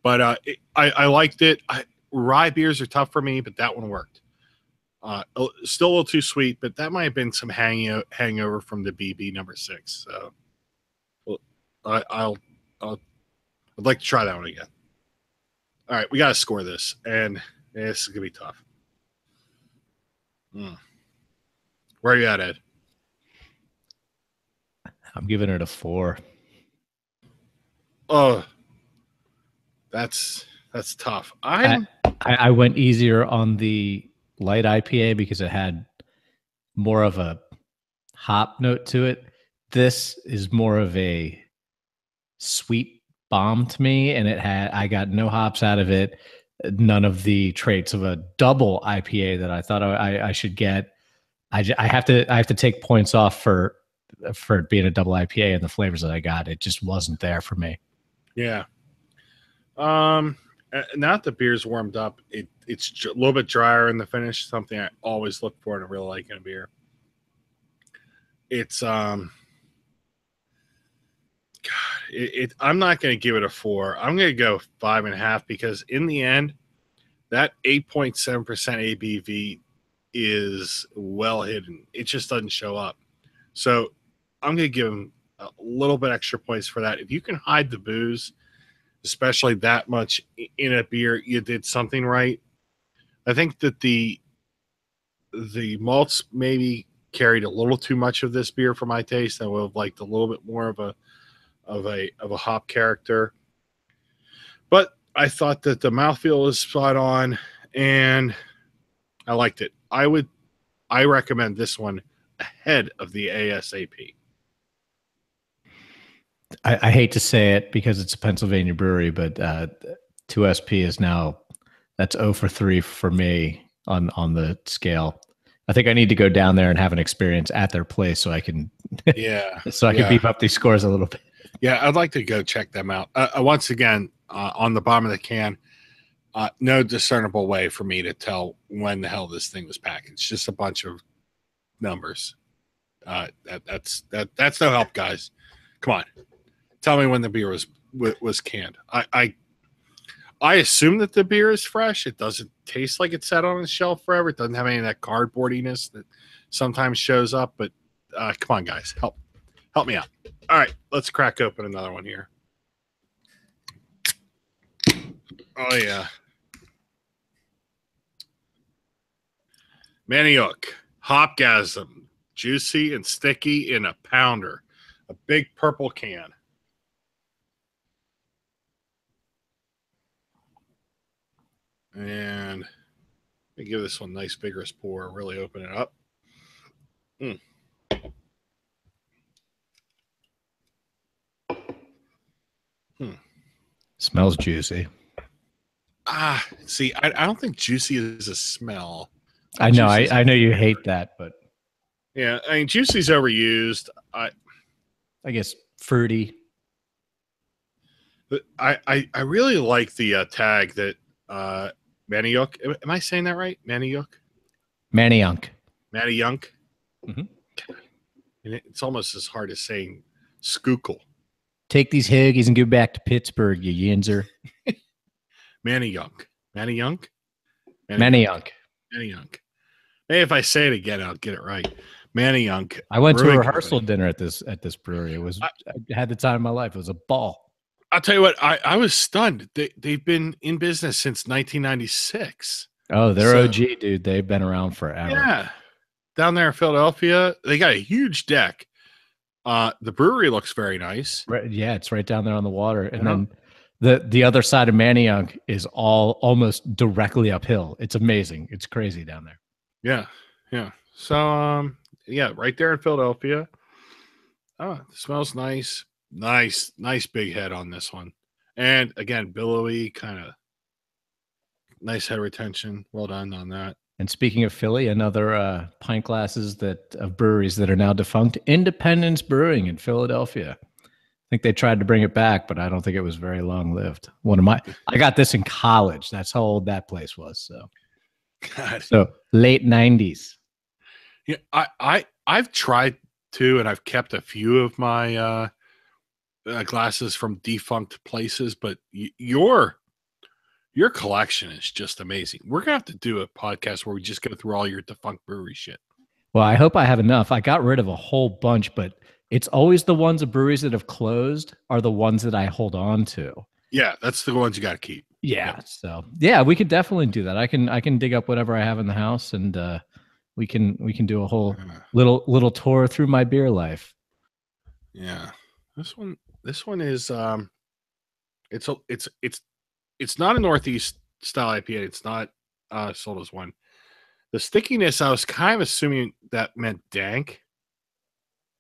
But I liked it. Rye beers are tough for me, but that one worked. Still a little too sweet, but that might have been some hangover from the BB number 6. So I'd like to try that one again. All right, we got to score this, and this is gonna be tough. Where are you at, Ed? I'm giving it a 4. Oh, that's tough. I went easier on the light IPA because it had more of a hop note to it. This is more of a sweet bomb to me, and I got no hops out of it. None of the traits of a double IPA that I thought I should get. I have to take points off for it being a double IPA, and the flavors that I got, it just wasn't there for me. Yeah. Now that the beer's warmed up, it's a little bit drier in the finish. Something I always look for and I really like in a beer. It's I'm not going to give it a 4. I'm going to go 5.5 because in the end, that 8.7% ABV is well hidden. It just doesn't show up. So I'm going to give them a little bit extra points for that. If you can hide the booze, especially that much in a beer, you did something right. I think that the malts maybe carried a little too much of this beer for my taste. I would have liked a little bit more of a hop character. But I thought that the mouthfeel was spot on, and I liked it. I recommend this one ahead of the ASAP. I hate to say it because it's a Pennsylvania brewery, but 2SP is now, that's 0 for 3 for me on the scale. I think I need to go down there and have an experience at their place so I can can beef up these scores a little bit. Yeah, I'd like to go check them out. Once again, on the bottom of the can, no discernible way for me to tell when the hell this thing was packaged. Just a bunch of numbers. That's no help, guys. Come on, tell me when the beer was canned. I assume that the beer is fresh. It doesn't taste like it's sat on the shelf forever. It doesn't have any of that cardboardiness that sometimes shows up. But come on, guys, help me out. All right, let's crack open another one here. Oh yeah, Manayunk Hopgasm, juicy and sticky in a pounder, a big purple can. And let me give this one a nice vigorous pour. Really open it up. Smells juicy. See, I don't think juicy is a smell. I know. I know you hate that, but yeah, I mean, juicy's overused. I guess fruity. But I really like the tag that Manayunk. Am I saying that right? Manayunk. Manayunk. Mm-hmm. And it's almost as hard as saying Schuylkill. Take these hoagies and go back to Pittsburgh, you yinzer. Manayunk. Manayunk. Hey, if I say it again, I'll get it right. Manayunk. I went to a rehearsal dinner at this brewery. I had the time of my life. It was a ball. I'll tell you what, I was stunned. They've been in business since 1996. Oh, they're OG, dude. They've been around forever. Yeah. Down there in Philadelphia, they got a huge deck. The brewery looks very nice. Right, yeah, it's right down there on the water. And then the other side of Manayunk is almost directly uphill. It's amazing. It's crazy down there. Yeah. So, right there in Philadelphia. Oh, it smells nice. Nice big head on this one. And again, billowy, kind of nice head retention. Well done on that. And speaking of Philly, another pint glasses of breweries that are now defunct, Independence Brewing in Philadelphia. I think they tried to bring it back, but I don't think it was very long lived. I got this in college. That's how old that place was. So, God. So late 90s. Yeah, I've tried to, and I've kept a few of my glasses from defunct places, but your collection is just amazing. We're gonna have to do a podcast where we just go through all your defunct brewery shit. Well, I hope I have enough. I got rid of a whole bunch, but it's always the ones of breweries that have closed are the ones that I hold on to. Yeah, that's the ones you got to keep. Yeah. So yeah, we could definitely do that. I can dig up whatever I have in the house, and we can do a whole little tour through my beer life. Yeah, this one is it's not a Northeast style IPA. It's not sold as one. The stickiness, I was kind of assuming that meant dank,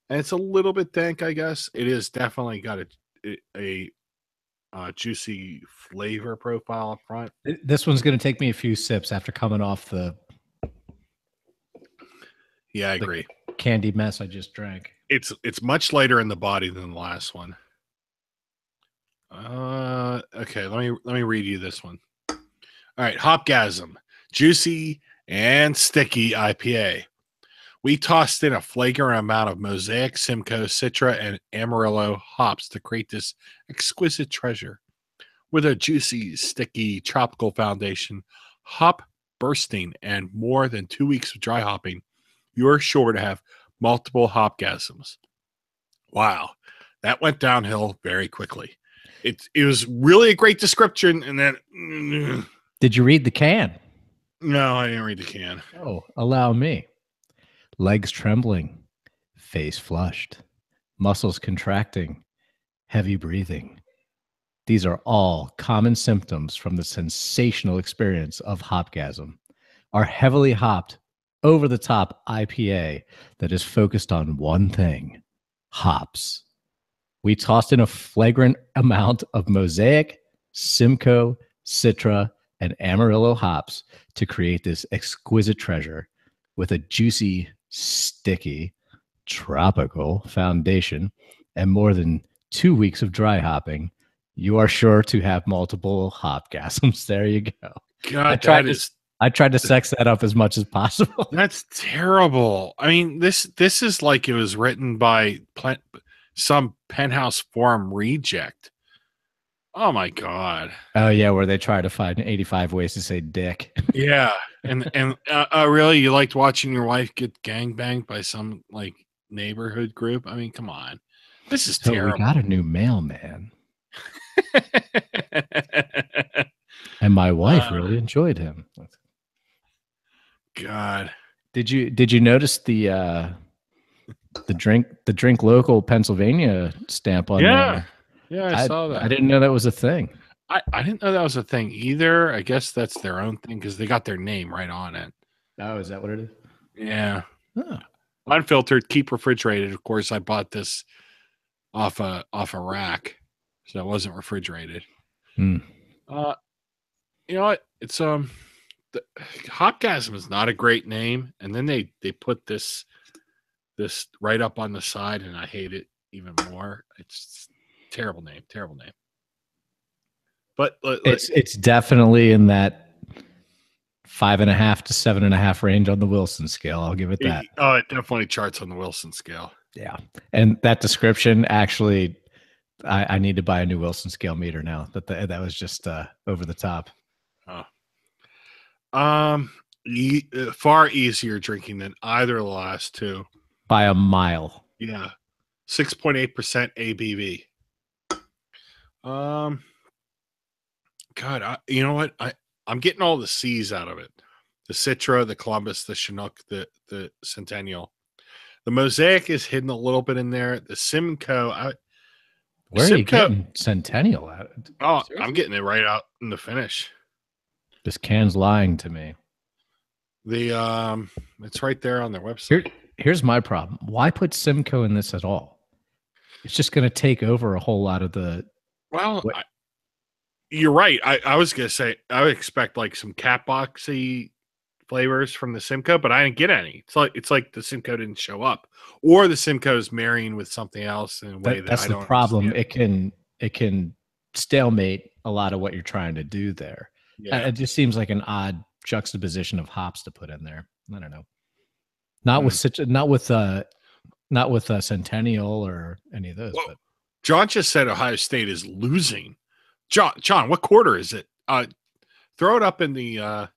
and it's a little bit dank, I guess. It is definitely got a juicy flavor profile up front. This one's going to take me a few sips after coming off the. Yeah, I agree. Candy mess I just drank. It's much lighter in the body than the last one. Okay, let me read you this one. All right, Hopgasm, juicy and sticky IPA. We tossed in a flagrant amount of Mosaic, Simcoe, Citra, and Amarillo hops to create this exquisite treasure. With a juicy, sticky, tropical foundation, hop bursting, and more than 2 weeks of dry hopping, you're sure to have multiple hopgasms. Wow, that went downhill very quickly. It was really a great description, and then did you read the can? No, I didn't read the can. Oh, allow me. Legs trembling, face flushed, muscles contracting, heavy breathing. These are all common symptoms from the sensational experience of Hopgasm, our heavily hopped, over-the-top IPA that is focused on one thing, hops. We tossed in a flagrant amount of Mosaic, Simcoe, Citra, and Amarillo hops to create this exquisite treasure with a juicy, sticky, tropical foundation and more than 2 weeks of dry hopping. You are sure to have multiple hopgasms. There you go. God, I tried to sex that up as much as possible. That's terrible. I mean, this is like it was written by some Penthouse Forum reject. Oh my God. Oh yeah, where they try to find 85 ways to say dick. Yeah, and really, you liked watching your wife get gangbanged by some like neighborhood group? I mean, come on, this is terrible. We got a new mailman, and my wife really enjoyed him. God, did you notice the drink local Pennsylvania stamp on there? Yeah, I saw that. I didn't know that was a thing. I didn't know that was a thing either. I guess that's their own thing because they got their name right on it. Oh, is that what it is? Yeah. Oh. Unfiltered, keep refrigerated. Of course, I bought this off a rack, so it wasn't refrigerated. Hmm. You know what? It's Hopgasm is not a great name, and then they put this right up on the side, and I hate it even more. It's terrible name. But it's definitely in that 5.5 to 7.5 range on the Wilson scale. I'll give it that. It definitely charts on the Wilson scale. Yeah, and that description actually, I need to buy a new Wilson scale meter now. That was just over the top. Far easier drinking than either of the last two by a mile. Yeah, 6.8% ABV. God, you know what? I'm getting all the C's out of it. The Citra, the Columbus, the Chinook, the Centennial. The Mosaic is hidden a little bit in there. The Simcoe. Where are you getting Centennial at? Oh, seriously? I'm getting it right out in the finish. This can's lying to me. It's right there on their website. Here's my problem. Why put Simcoe in this at all? It's just going to take over a whole lot of the. Well, you're right. I was going to say I would expect like some cat boxy flavors from the Simcoe, but I didn't get any. It's like the Simcoe didn't show up, or the Simcoe is marrying with something else in a way that I don't. That's the problem. Understand. It can stalemate a lot of what you're trying to do there. Yeah. It just seems like an odd juxtaposition of hops to put in there. I don't know. Not with Centennial or any of those. Whoa. But John just said Ohio State is losing. John, what quarter is it? Throw it up in the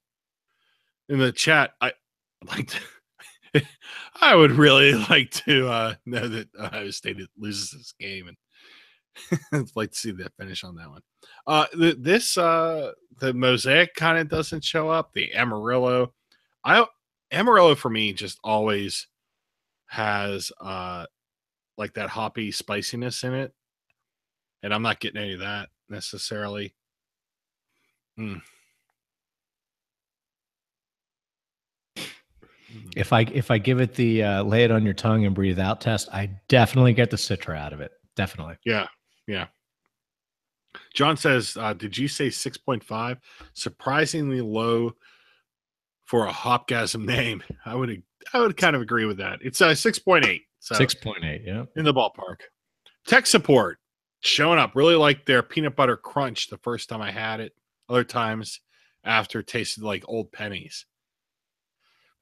chat. I would really like to know that Ohio State loses this game, and I'd like to see that finish on that one. The Mosaic kind of doesn't show up. The Amarillo, Amarillo for me just always has like that hoppy spiciness in it, and I'm not getting any of that necessarily. If I give it the lay it on your tongue and breathe out test, I definitely get the Citra out of it. Definitely. Yeah. John says, did you say 6.5? Surprisingly low for a Hopgasm name. I would kind of agree with that. It's 6.8. So 6.8, yeah. In the ballpark. Tech support showing up. Really like their peanut butter crunch the first time I had it. Other times after it tasted like old pennies.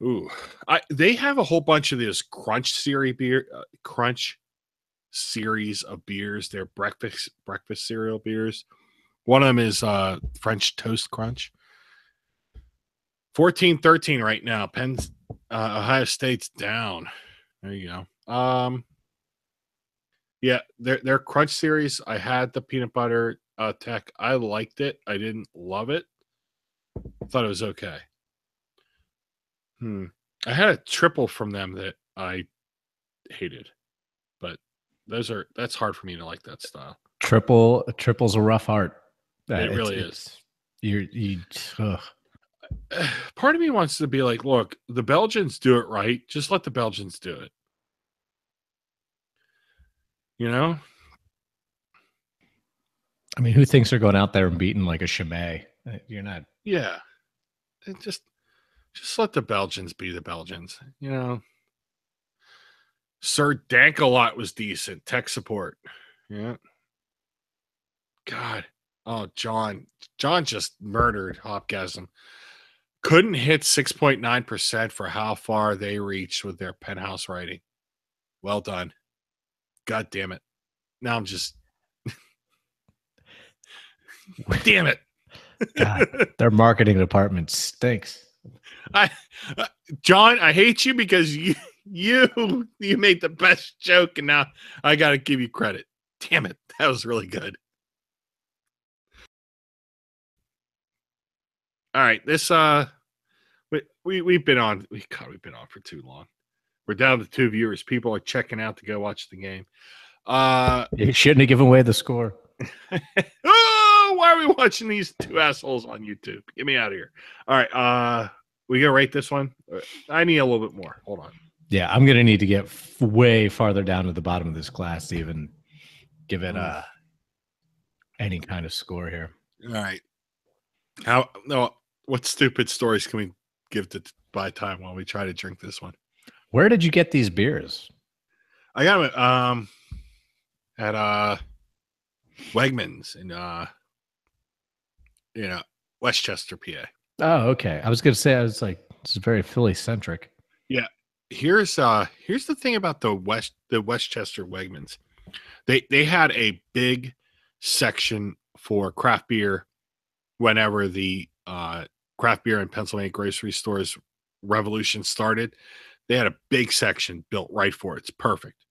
Ooh. They have a whole bunch of this crunch series of beers. They're breakfast cereal beers. One of them is French Toast Crunch. 14-13 right now. Ohio State's down. There you go. Yeah, their crunch series. I had the peanut butter tech. I liked it. I didn't love it. I thought it was okay. I had a triple from them that I hated, but that's hard for me to like that style. Triple's a rough art. It really is. Ugh. Part of me wants to be like, look, the Belgians do it right. Just let the Belgians do it. You know? I mean, who thinks they're going out there and beating like a Chimay? You're not. Yeah. Just let the Belgians be the Belgians. You know? Sir Dankalot was decent. Tech support. Yeah. God. Oh, John just murdered Hopgasm. Couldn't hit 6.9% for how far they reached with their penthouse writing. Well done. God damn it. Now I'm just... Damn it. God, their marketing department stinks. John, I hate you because you made the best joke, and now I got to give you credit. Damn it. That was really good. All right, this we've been on for too long. We're down to 2 viewers. People are checking out to go watch the game. You shouldn't have given away the score. Oh, why are we watching these two assholes on YouTube? Get me out of here. All right, we gonna rate this one? I need a little bit more. Hold on. Yeah, I'm gonna need to get way farther down to the bottom of this class to even give it any kind of score here. All right. What stupid stories can we give to buy time while we try to drink this one? Where did you get these beers? I got them at Wegmans in Westchester, PA. Oh, okay. I was gonna say, I was like, this is very Philly centric. Yeah. Here's the thing about the Westchester Wegmans. They had a big section for craft beer whenever the craft beer and Pennsylvania grocery stores revolution started. They had a big section built right for it. It's perfect.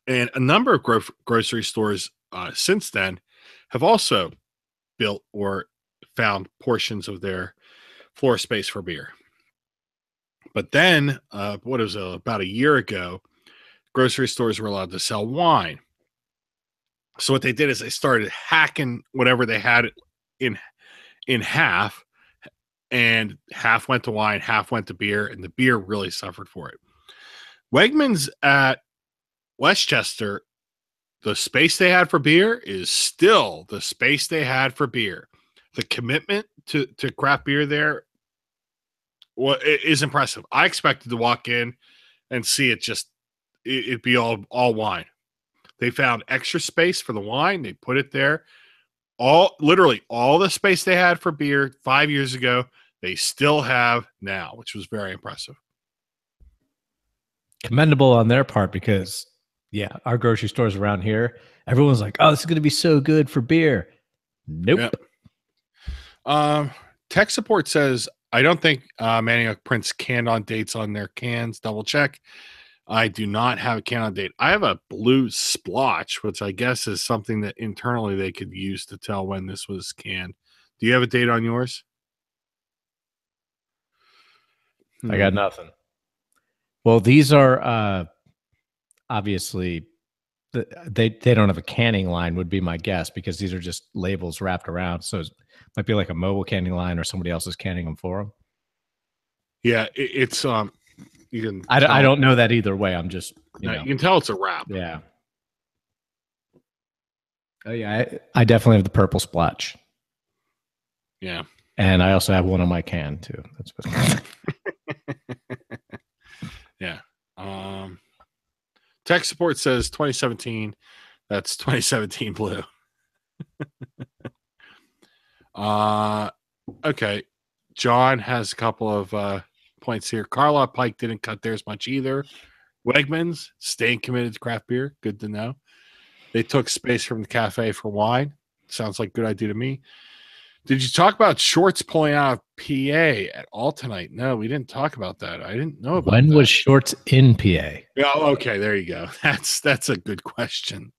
And a number of grocery stores since then have also built or found portions of their floor space for beer. But then, about a year ago, grocery stores were allowed to sell wine. So what they did is they started hacking whatever they had in half, and half went to wine, half went to beer, and the beer really suffered for it. Wegmans at Westchester, the space they had for beer is still the space they had for beer. The commitment to craft beer there is impressive. I expected to walk in and see it'd be all wine. They found extra space for the wine. They put it there. Literally all the space they had for beer 5 years ago, they still have now, which was very impressive. commendable on their part because, yeah, our grocery stores around here, everyone's like, "Oh, this is going to be so good for beer." Nope. Yep. Tech support says, I don't think Manayunk prints canned on dates on their cans. Double check. I do not have a can on date. I have a blue splotch, which I guess is something that internally they could use to tell when this was canned. Do you have a date on yours? I got nothing. Well, these are obviously they don't have a canning line, would be my guess, because these are just labels wrapped around. So it might be like a mobile canning line or somebody else is canning them for them. Yeah, it's you can. I don't know that either way. I'm just you can tell it's a wrap. Yeah. Oh yeah, I definitely have the purple splotch. Yeah, and I also have one on my can too. That's what. Yeah. Tech support says 2017. That's 2017 blue. Okay. John has a couple of points here. Carlisle Pike didn't cut theirs much either. Wegmans staying committed to craft beer. Good to know. They took space from the cafe for wine. Sounds like a good idea to me. Did you talk about Shorts pulling out of PA at all tonight? No, we didn't talk about that. I didn't know about When that. was Shorts in PA? Yeah, okay, there you go. That's a good question.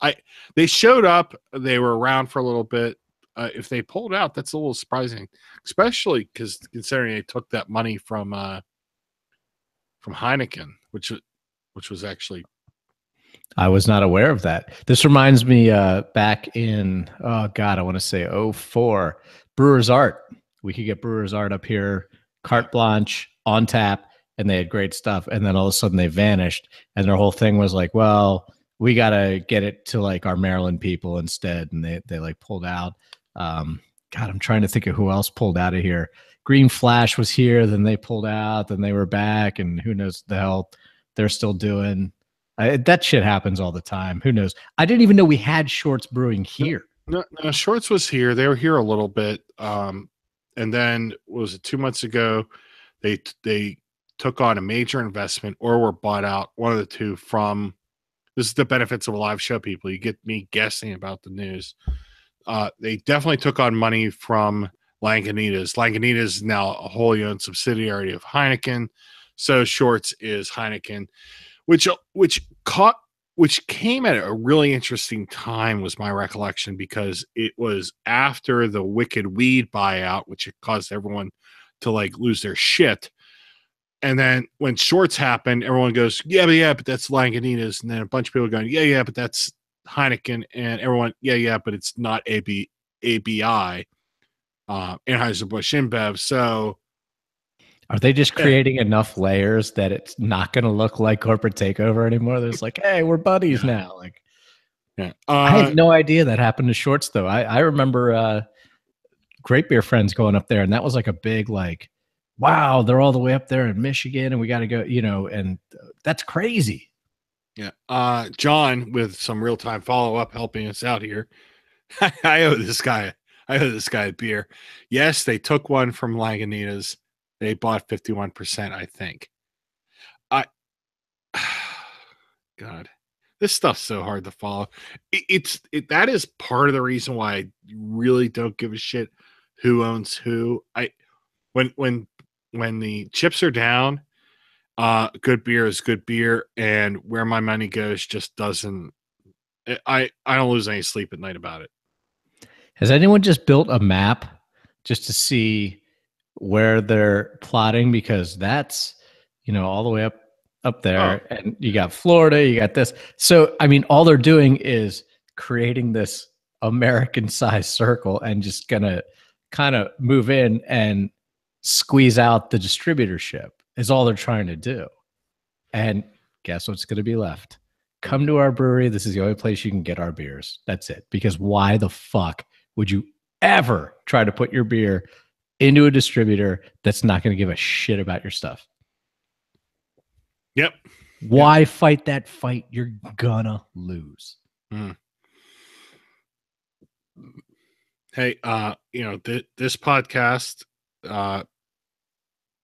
They showed up. They were around for a little bit. If they pulled out, that's a little surprising, especially because considering they took that money from Heineken, which was actually. I was not aware of that. This reminds me back in, oh God, I want to say 2004, Brewers Art. We could get Brewers Art up here, carte blanche, on tap, and they had great stuff. And then all of a sudden they vanished. And their whole thing was like, well, we got to get it to like our Maryland people instead. And they like pulled out. God, I'm trying to think of who else pulled out of here. Green Flash was here, then they pulled out, then they were back, and who knows the hell they're still doing. That shit happens all the time. Who knows? I didn't even know we had Shorts Brewing here. No, Shorts was here. They were here a little bit. And then was it 2 months ago? They took on a major investment or were bought out. One of the two from. This is the benefits of a live show, people. You get me guessing about the news. They definitely took on money from Lagunitas. Lagunitas is now a wholly owned subsidiary of Heineken. So Shorts is Heineken, which came at a really interesting time, was my recollection, because it was after the Wicked Weed buyout, which it caused everyone to like lose their shit. And then when Shorts happened, everyone goes, yeah, but that's Lagunitas. And then a bunch of people going, yeah, but that's Heineken. And everyone, yeah, but it's not ABI, Anheuser-Busch InBev. So are they just creating enough layers that it's not going to look like corporate takeover anymore? There's like, hey, we're buddies now. Like, yeah. I had no idea that happened to Shorts though. I remember Great Beer Friends going up there, and that was like a big like, wow, they're all the way up there in Michigan, and we got to go, and that's crazy. Yeah. John, with some real time follow up, helping us out here. I owe this guy a beer. Yes, they took one from Lagunitas. They bought 51%, I think. God, this stuff's so hard to follow. That is part of the reason why I really don't give a shit who owns who. When the chips are down, good beer is good beer, and where my money goes just doesn't. I don't lose any sleep at night about it. Has anyone just built a map just to see where they're plotting? Because that's, all the way up there. Oh. And you got Florida, you got this. So, I mean, all they're doing is creating this American-sized circle and just going to kind of move in and squeeze out the distributorship is all they're trying to do. And guess what's going to be left? Come to our brewery. This is the only place you can get our beers. That's it. Because why the fuck would you ever try to put your beer into a distributor that's not going to give a shit about your stuff? Yep. Why fight that fight? You're gonna lose. Hey, this podcast,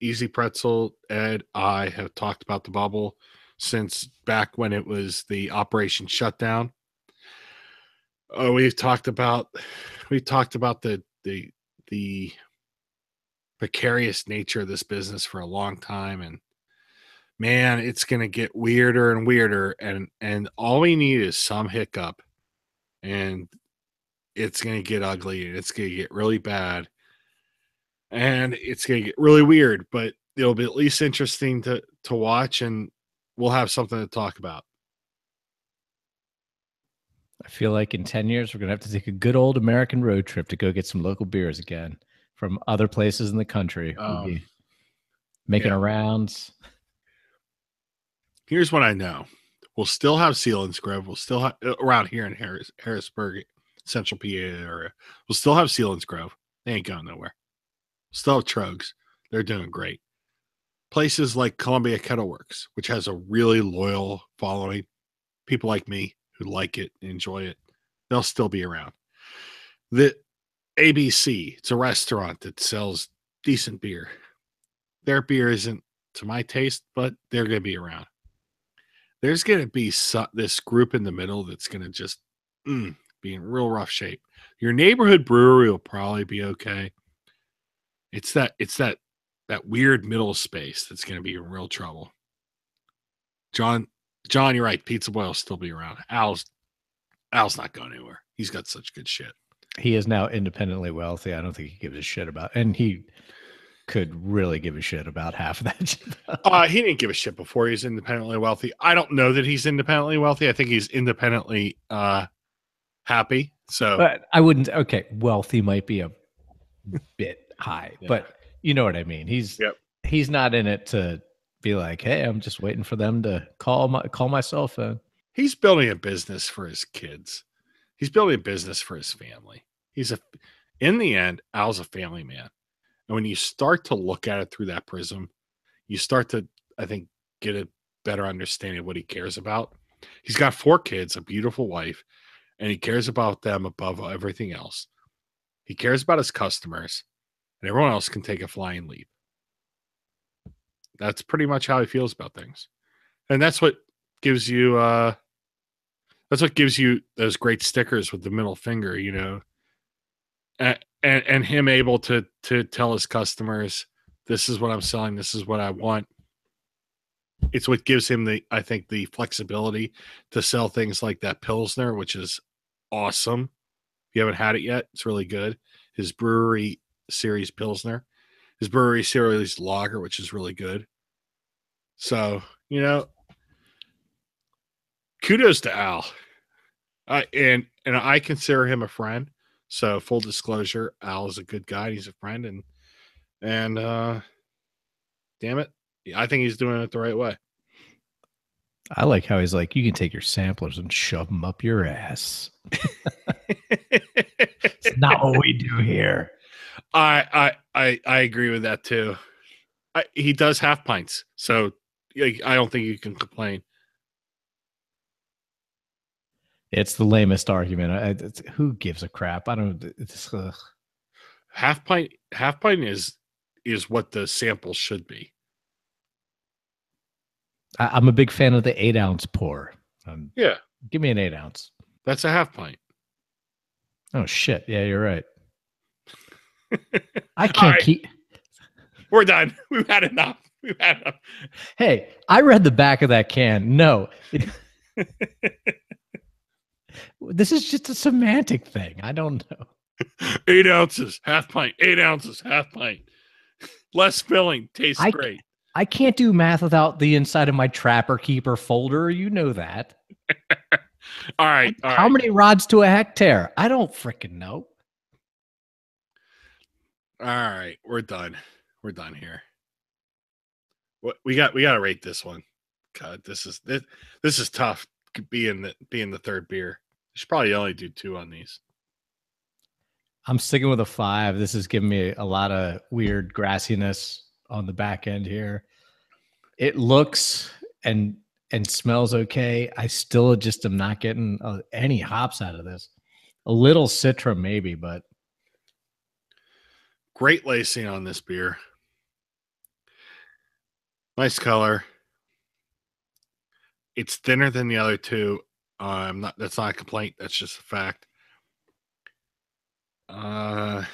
Easy Pretzel, Ed, I have talked about the bubble since back when it was the Operation Shutdown. We've talked about the precarious nature of this business for a long time, and man, it's going to get weirder and weirder, and all we need is some hiccup, and it's going to get ugly, and it's going to get really bad, and it's going to get really weird, but it'll be at least interesting to watch, and we'll have something to talk about. I feel like in 10 years, we're going to have to take a good old American road trip to go get some local beers again from other places in the country. We'll be making rounds. Here's what I know. We'll still have Sealands Grove. We'll still have around here in Harrisburg, Central PA area. We'll still have Sealands Grove. They ain't going nowhere. We'll still have Trogs. They're doing great. Places like Columbia Kettle Works, which has a really loyal following. People like me who like it, enjoy it, they'll still be around. The ABC, it's a restaurant that sells decent beer. Their beer isn't to my taste, but they're going to be around. There's going to be this group in the middle that's going to just be in real rough shape. Your neighborhood brewery will probably be okay. It's that weird middle space that's going to be in real trouble. John, you're right. Pizza Boy will still be around. Al's not going anywhere. He's got such good shit. He is now independently wealthy. I don't think he gives a shit about, and he could really give a shit about half of that shit. He didn't give a shit before he's independently wealthy. I don't know that he's independently wealthy. I think he's independently happy. So, but I wouldn't. Okay, wealthy might be a bit high, but you know what I mean. He's not in it to be like, hey, I'm just waiting for them to call my cell phone. He's building a business for his kids. He's building a business for his family. In the end, Al's a family man. And when you start to look at it through that prism, you start to, I think, get a better understanding of what he cares about. He's got 4 kids, a beautiful wife, and he cares about them above everything else. He cares about his customers, and everyone else can take a flying leap. That's pretty much how he feels about things. And that's what gives you those great stickers with the middle finger, you know. And him able to tell his customers, this is what I'm selling, this is what I want. It's what gives him I think the flexibility to sell things like that Pilsner, which is awesome. If you haven't had it yet, it's really good. His brewery series Pilsner, his brewery series Lager, which is really good. So, you know, kudos to Al. And I consider him a friend. So full disclosure, Al is a good guy. He's a friend, and damn it, I think he's doing it the right way. I like how he's like, you can take your samplers and shove them up your ass. It's not what we do here. I agree with that too. He does half pints, so I don't think you can complain. It's the lamest argument. Who gives a crap? I don't. Half pint is what the sample should be. I'm a big fan of the 8-ounce pour. Yeah, give me an 8-ounce. That's a half pint. Oh shit! Yeah, you're right. I can't keep. We're done. We've had enough. Hey, I read the back of that can. No. This is just a semantic thing. I don't know. 8 ounces, half pint. 8 ounces, half pint. Less filling, tastes great. I can't do math without the inside of my Trapper Keeper folder. You know that. All right. How many rods to a hectare? I don't freaking know. All right, we're done. We're done here. We got to rate this one. God, this is tough. Being the third beer, you should probably only do 2 on these. I'm sticking with a 5. This is giving me a lot of weird grassiness on the back end here. It looks and smells okay. I still just am not getting any hops out of this. A little Citra maybe, but great lacing on this beer. Nice color. It's thinner than the other two. That's not a complaint. That's just a fact. I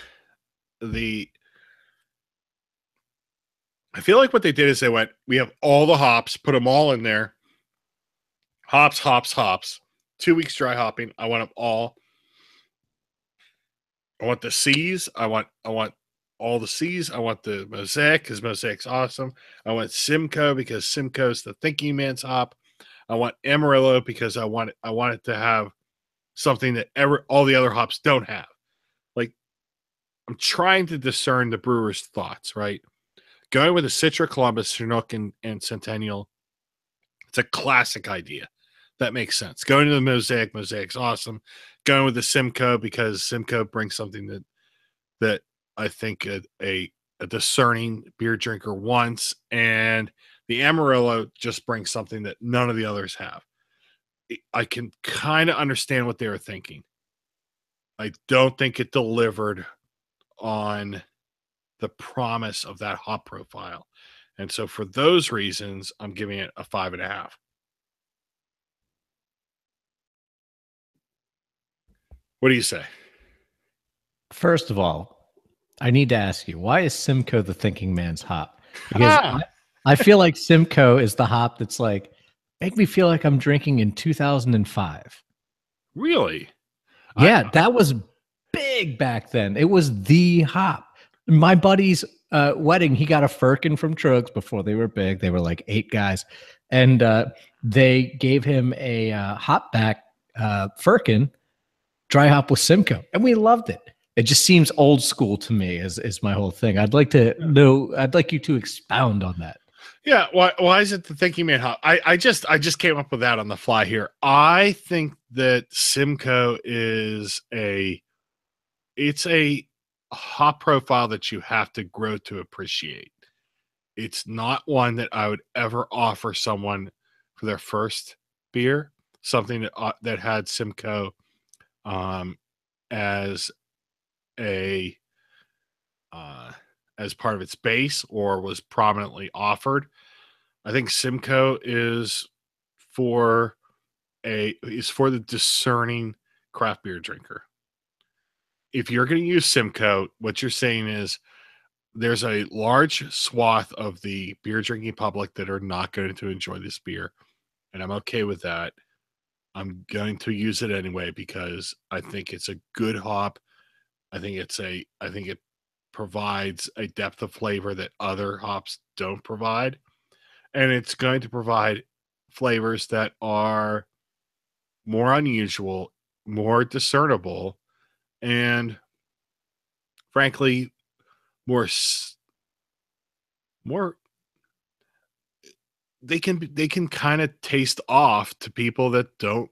feel like what they did is they went, we have all the hops, put them all in there. Hops, hops, hops. 2 weeks dry hopping. I want them all. I want the C's. I want all the C's. I want the Mosaic because Mosaic's awesome. I want Simcoe because Simcoe's the thinking man's hop. I want Amarillo because I want it to have something that all the other hops don't have. Like, I'm trying to discern the brewer's thoughts, right? Going with the Citra, Columbus, Chinook, and Centennial, it's a classic idea. That makes sense. Going to the Mosaic's awesome. Going with the Simcoe because Simcoe brings something that I think a discerning beer drinker wants, and the Amarillo just brings something that none of the others have. I can kind of understand what they were thinking. I don't think it delivered on the promise of that hop profile. And so for those reasons, I'm giving it a 5.5. What do you say? First of all, I need to ask you, why is Simcoe the thinking man's hop? Because I feel like Simcoe is the hop that's like, make me feel like I'm drinking in 2005. Really? Yeah, that was big back then. It was the hop. My buddy's wedding, he got a firkin from Trogs before they were big. They were like 8 guys. And they gave him a hop back firkin, dry hop with Simcoe. And we loved it. It just seems old school to me is my whole thing. I'd like to know, I'd like you to expound on that. Yeah, why is it the thinking man hop? I just came up with that on the fly here. I think that Simcoe is a hop profile that you have to grow to appreciate. It's not one that I would ever offer someone for their first beer, something that had Simcoe as as part of its base or was prominently offered. I think Simcoe is for the discerning craft beer drinker. If you're going to use Simcoe, what you're saying is there's a large swath of the beer drinking public that are not going to enjoy this beer, and I'm okay with that. I'm going to use it anyway because I think it's a good hop. I think it provides a depth of flavor that other hops don't provide, and it's going to provide flavors that are more unusual, more discernible, and frankly more they can kind of taste off to people that don't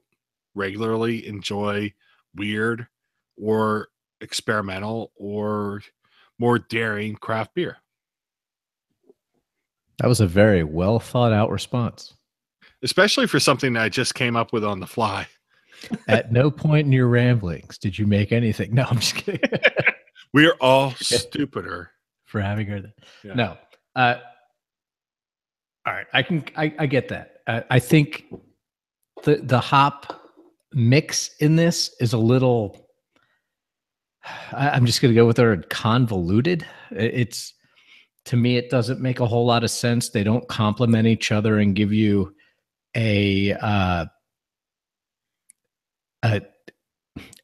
regularly enjoy weird or experimental or more daring craft beer. That was a very well thought out response. Especially for something that I just came up with on the fly. At no point in your ramblings did you make anything. No, I'm just kidding. We are all stupider for having heard that. Yeah. No. All right. I get that. I think the hop mix in this is a little, I'm just going to go with the word convoluted. It's, to me, it doesn't make a whole lot of sense. They don't complement each other and give you an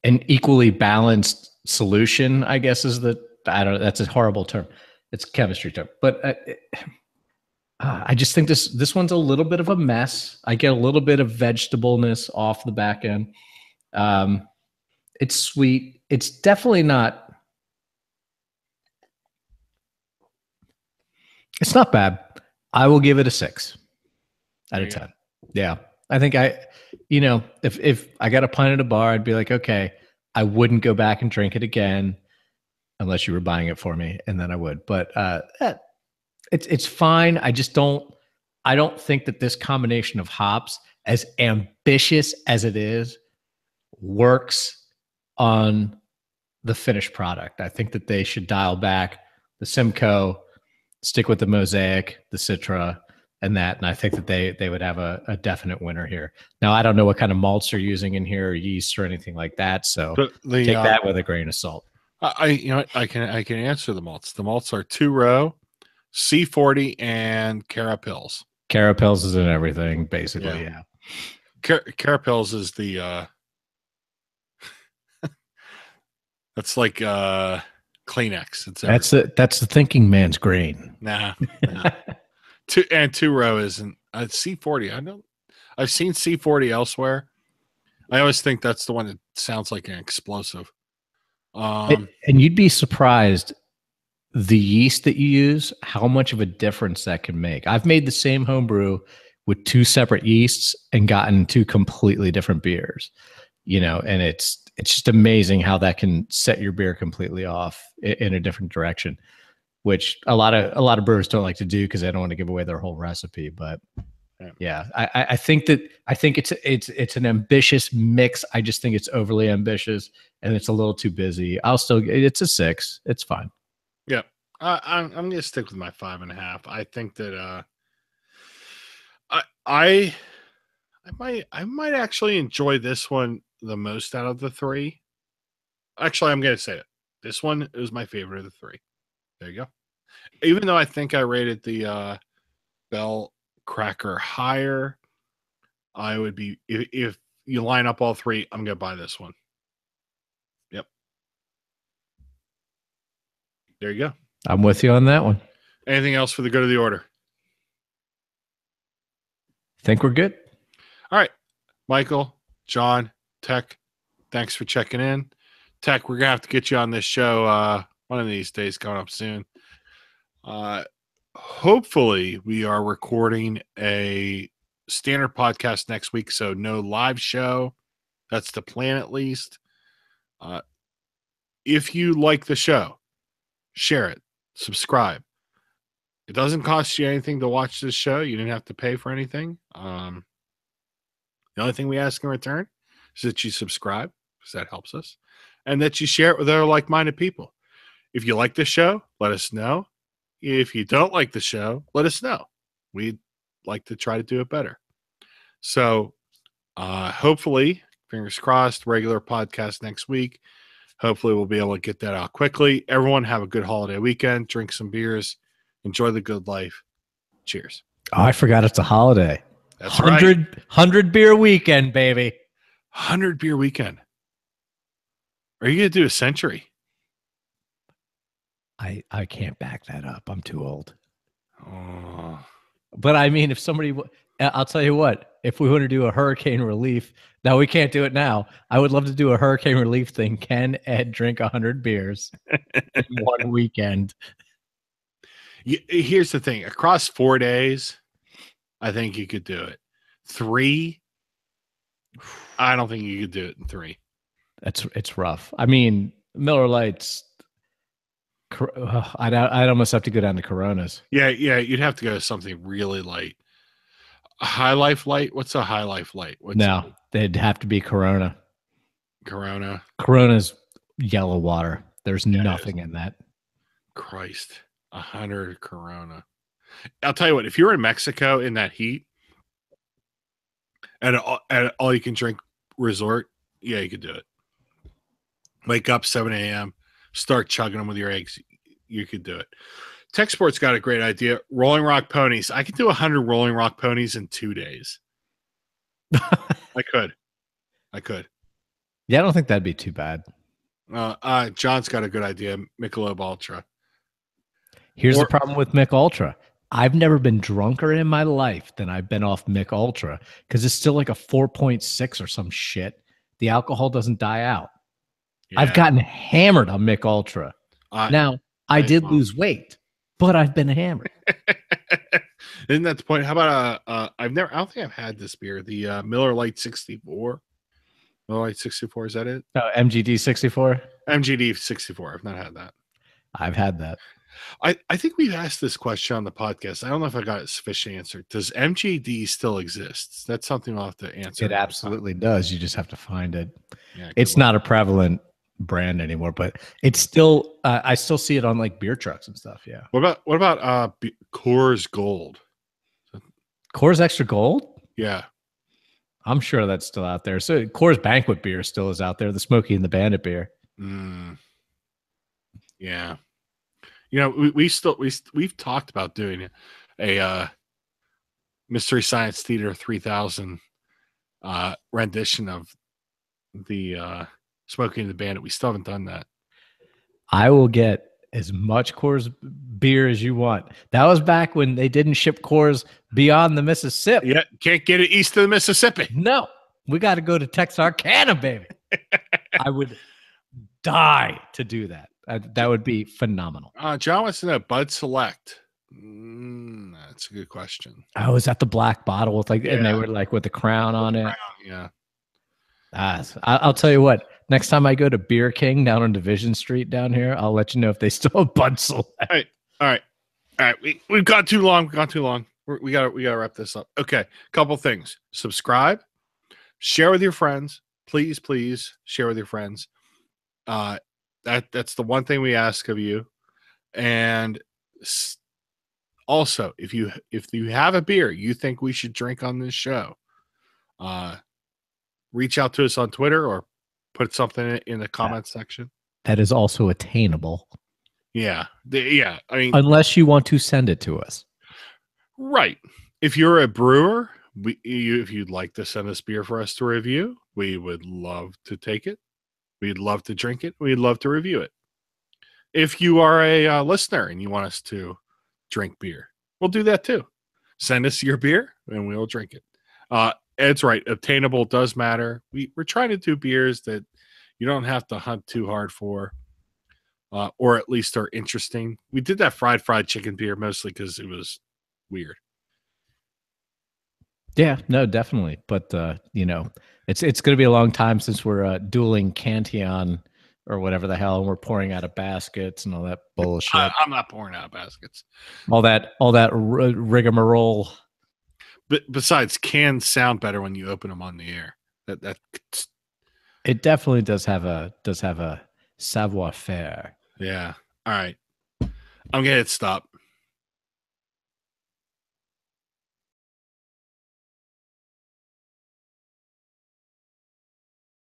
equally balanced solution, I guess is that's a horrible term. It's a chemistry term, but I just think this one's a little bit of a mess. I get a little bit of vegetableness off the back end. It's sweet. It's definitely not. It's not bad. I will give it a 6 out of 10. Yeah. I think if I got a pint at a bar, I'd be like, okay, I wouldn't go back and drink it again unless you were buying it for me, and then I would. But it's fine. I don't think that this combination of hops, as ambitious as it is, works on the finished product. I think that they should dial back the Simcoe, stick with the Mosaic, the Citra, and that. And I think that they would have a definite winner here. Now, I don't know what kind of malts you're using in here, or yeast or anything like that. So take that with a grain of salt. I can answer the malts. The malts are 2-row, C40, and Carapils. Carapils is in everything, basically. Yeah. Carapils is the that's like Kleenex. That's the thinking man's grain. Nah. 2-row isn't. C40. I've seen C40 elsewhere. I always think that's the one that sounds like an explosive. And you'd be surprised the yeast that you use, how much of a difference that can make. I've made the same homebrew with 2 separate yeasts and gotten 2 completely different beers, and it's just amazing how that can set your beer completely off in a different direction, which a lot of brewers don't like to do because they don't want to give away their whole recipe. But yeah, I think it's an ambitious mix. I just think it's overly ambitious and it's a little too busy. It's a 6. It's fine. Yeah. I'm going to stick with my 5.5. I think that I might actually enjoy this one the most out of the 3. Actually, I'm going to say it. This one is my favorite of the 3. There you go. Even though I think I rated the Bellcracker higher, I would be, if you line up all 3, I'm going to buy this one. Yep. There you go. I'm with you on that one. Anything else for the good of the order? Think we're good. All right. Michael, John, Tech, thanks for checking in. Tech, we're going to have to get you on this show one of these days coming up soon. Hopefully we are recording a standard podcast next week, so no live show. That's the plan, at least. If you like the show, share it, subscribe. It doesn't cost you anything to watch this show. You didn't have to pay for anything. The only thing we ask in return is that you subscribe, because that helps us, and that you share it with other like-minded people. If you like the show, let us know. If you don't like the show, let us know. We'd like to try to do it better. So hopefully, fingers crossed, regular podcast next week. Hopefully we'll be able to get that out quickly. Everyone have a good holiday weekend. Drink some beers. Enjoy the good life. Cheers. Oh, I forgot it's a holiday. That's 100 beer weekend, baby. 100 beer weekend. Are you going to do a century? I can't back that up. I'm too old. Oh. But I mean, if somebody, I'll tell you what, if we want to do a hurricane relief, now we can't do it now. I would love to do a hurricane relief thing. Can Ed drink 100 beers in one weekend? Here's the thing. Across 4 days, I think you could do it. 3, I don't think you could do it in 3. It's rough. I mean, Miller Lights, I'd almost have to go down to Coronas. Yeah, you'd have to go to something really light. A High Life light? What's a High Life light? They'd have to be Corona. Corona's yellow water. There's nothing in that. Christ. 100 Corona. I'll tell you what, if you're in Mexico in that heat at all you can drink resort, yeah, you could do it. Wake up 7 a.m., start chugging them with your eggs. You could do it. Tech Sport's got a great idea. Rolling Rock ponies. I could do 100 Rolling Rock ponies in 2 days. I could. Yeah, I don't think that'd be too bad. John's got a good idea. Michelob Ultra. Here's the problem with Mich Ultra. I've never been drunker in my life than I've been off Mich Ultra because it's still like a 4.6 or some shit. The alcohol doesn't die out. Yeah. I've gotten hammered on Mich Ultra. Now, I did lose weight, but I've been hammered. Isn't that the point? How about I don't think I've had this beer, the Miller Lite 64. Miller Lite 64, is that it? Oh, MGD 64? MGD 64. I've not had that. I've had that. I think we've asked this question on the podcast. I don't know if I got a sufficient answer. Does MGD still exist? That's something we'll have to answer. It absolutely does. You just have to find it. Yeah, it's not a prevalent brand anymore, but it's still I still see it on like beer trucks and stuff. Yeah. What about Coors Gold? Coors Extra Gold? Yeah. I'm sure that's still out there. So Coors Banquet beer still is out there. The Smokey and the Bandit beer. Yeah. You know, we've talked about doing a Mystery Science Theater 3000 rendition of the Smokey and the Bandit. We still haven't done that. I will get as much Coors beer as you want. That was back when they didn't ship Coors beyond the Mississippi. Yeah, can't get it east of the Mississippi. No, we got to go to Texarkana, baby. I would die to do that. That would be phenomenal. John wants to know Bud Select. That's a good question. Oh, is that the black bottle with like, and they were like with the crown on it? Yeah. I'll tell you what. Next time I go to Beer King down on Division Street down here, I'll let you know if they still have Bud Select. All right. We've gone too long. We gotta wrap this up. Okay, couple things. Subscribe, share with your friends. Please share with your friends. That's the one thing we ask of you. And also, if you have a beer you think we should drink on this show, reach out to us on Twitter or put something in the comment section. That is also attainable. Yeah. I mean, unless you want to send it to us. Right. If you're a brewer, if you'd like to send us beer for us to review, we would love to take it. We'd love to drink it. We'd love to review it. If you are a listener and you want us to drink beer, we'll do that too. Send us your beer and we'll drink it. Ed's right. Obtainable does matter. We're trying to do beers that you don't have to hunt too hard for, or at least are interesting. We did that fried chicken beer mostly because it was weird. Yeah, no, definitely. But it's going to be a long time since we're dueling Cantillon or whatever the hell, and we're pouring out of baskets and all that bullshit. I'm not pouring out of baskets. All that rigmarole. But besides, cans sound better when you open them on the air. That it definitely does have a savoir faire. Yeah. All right. I'm gonna hit stop.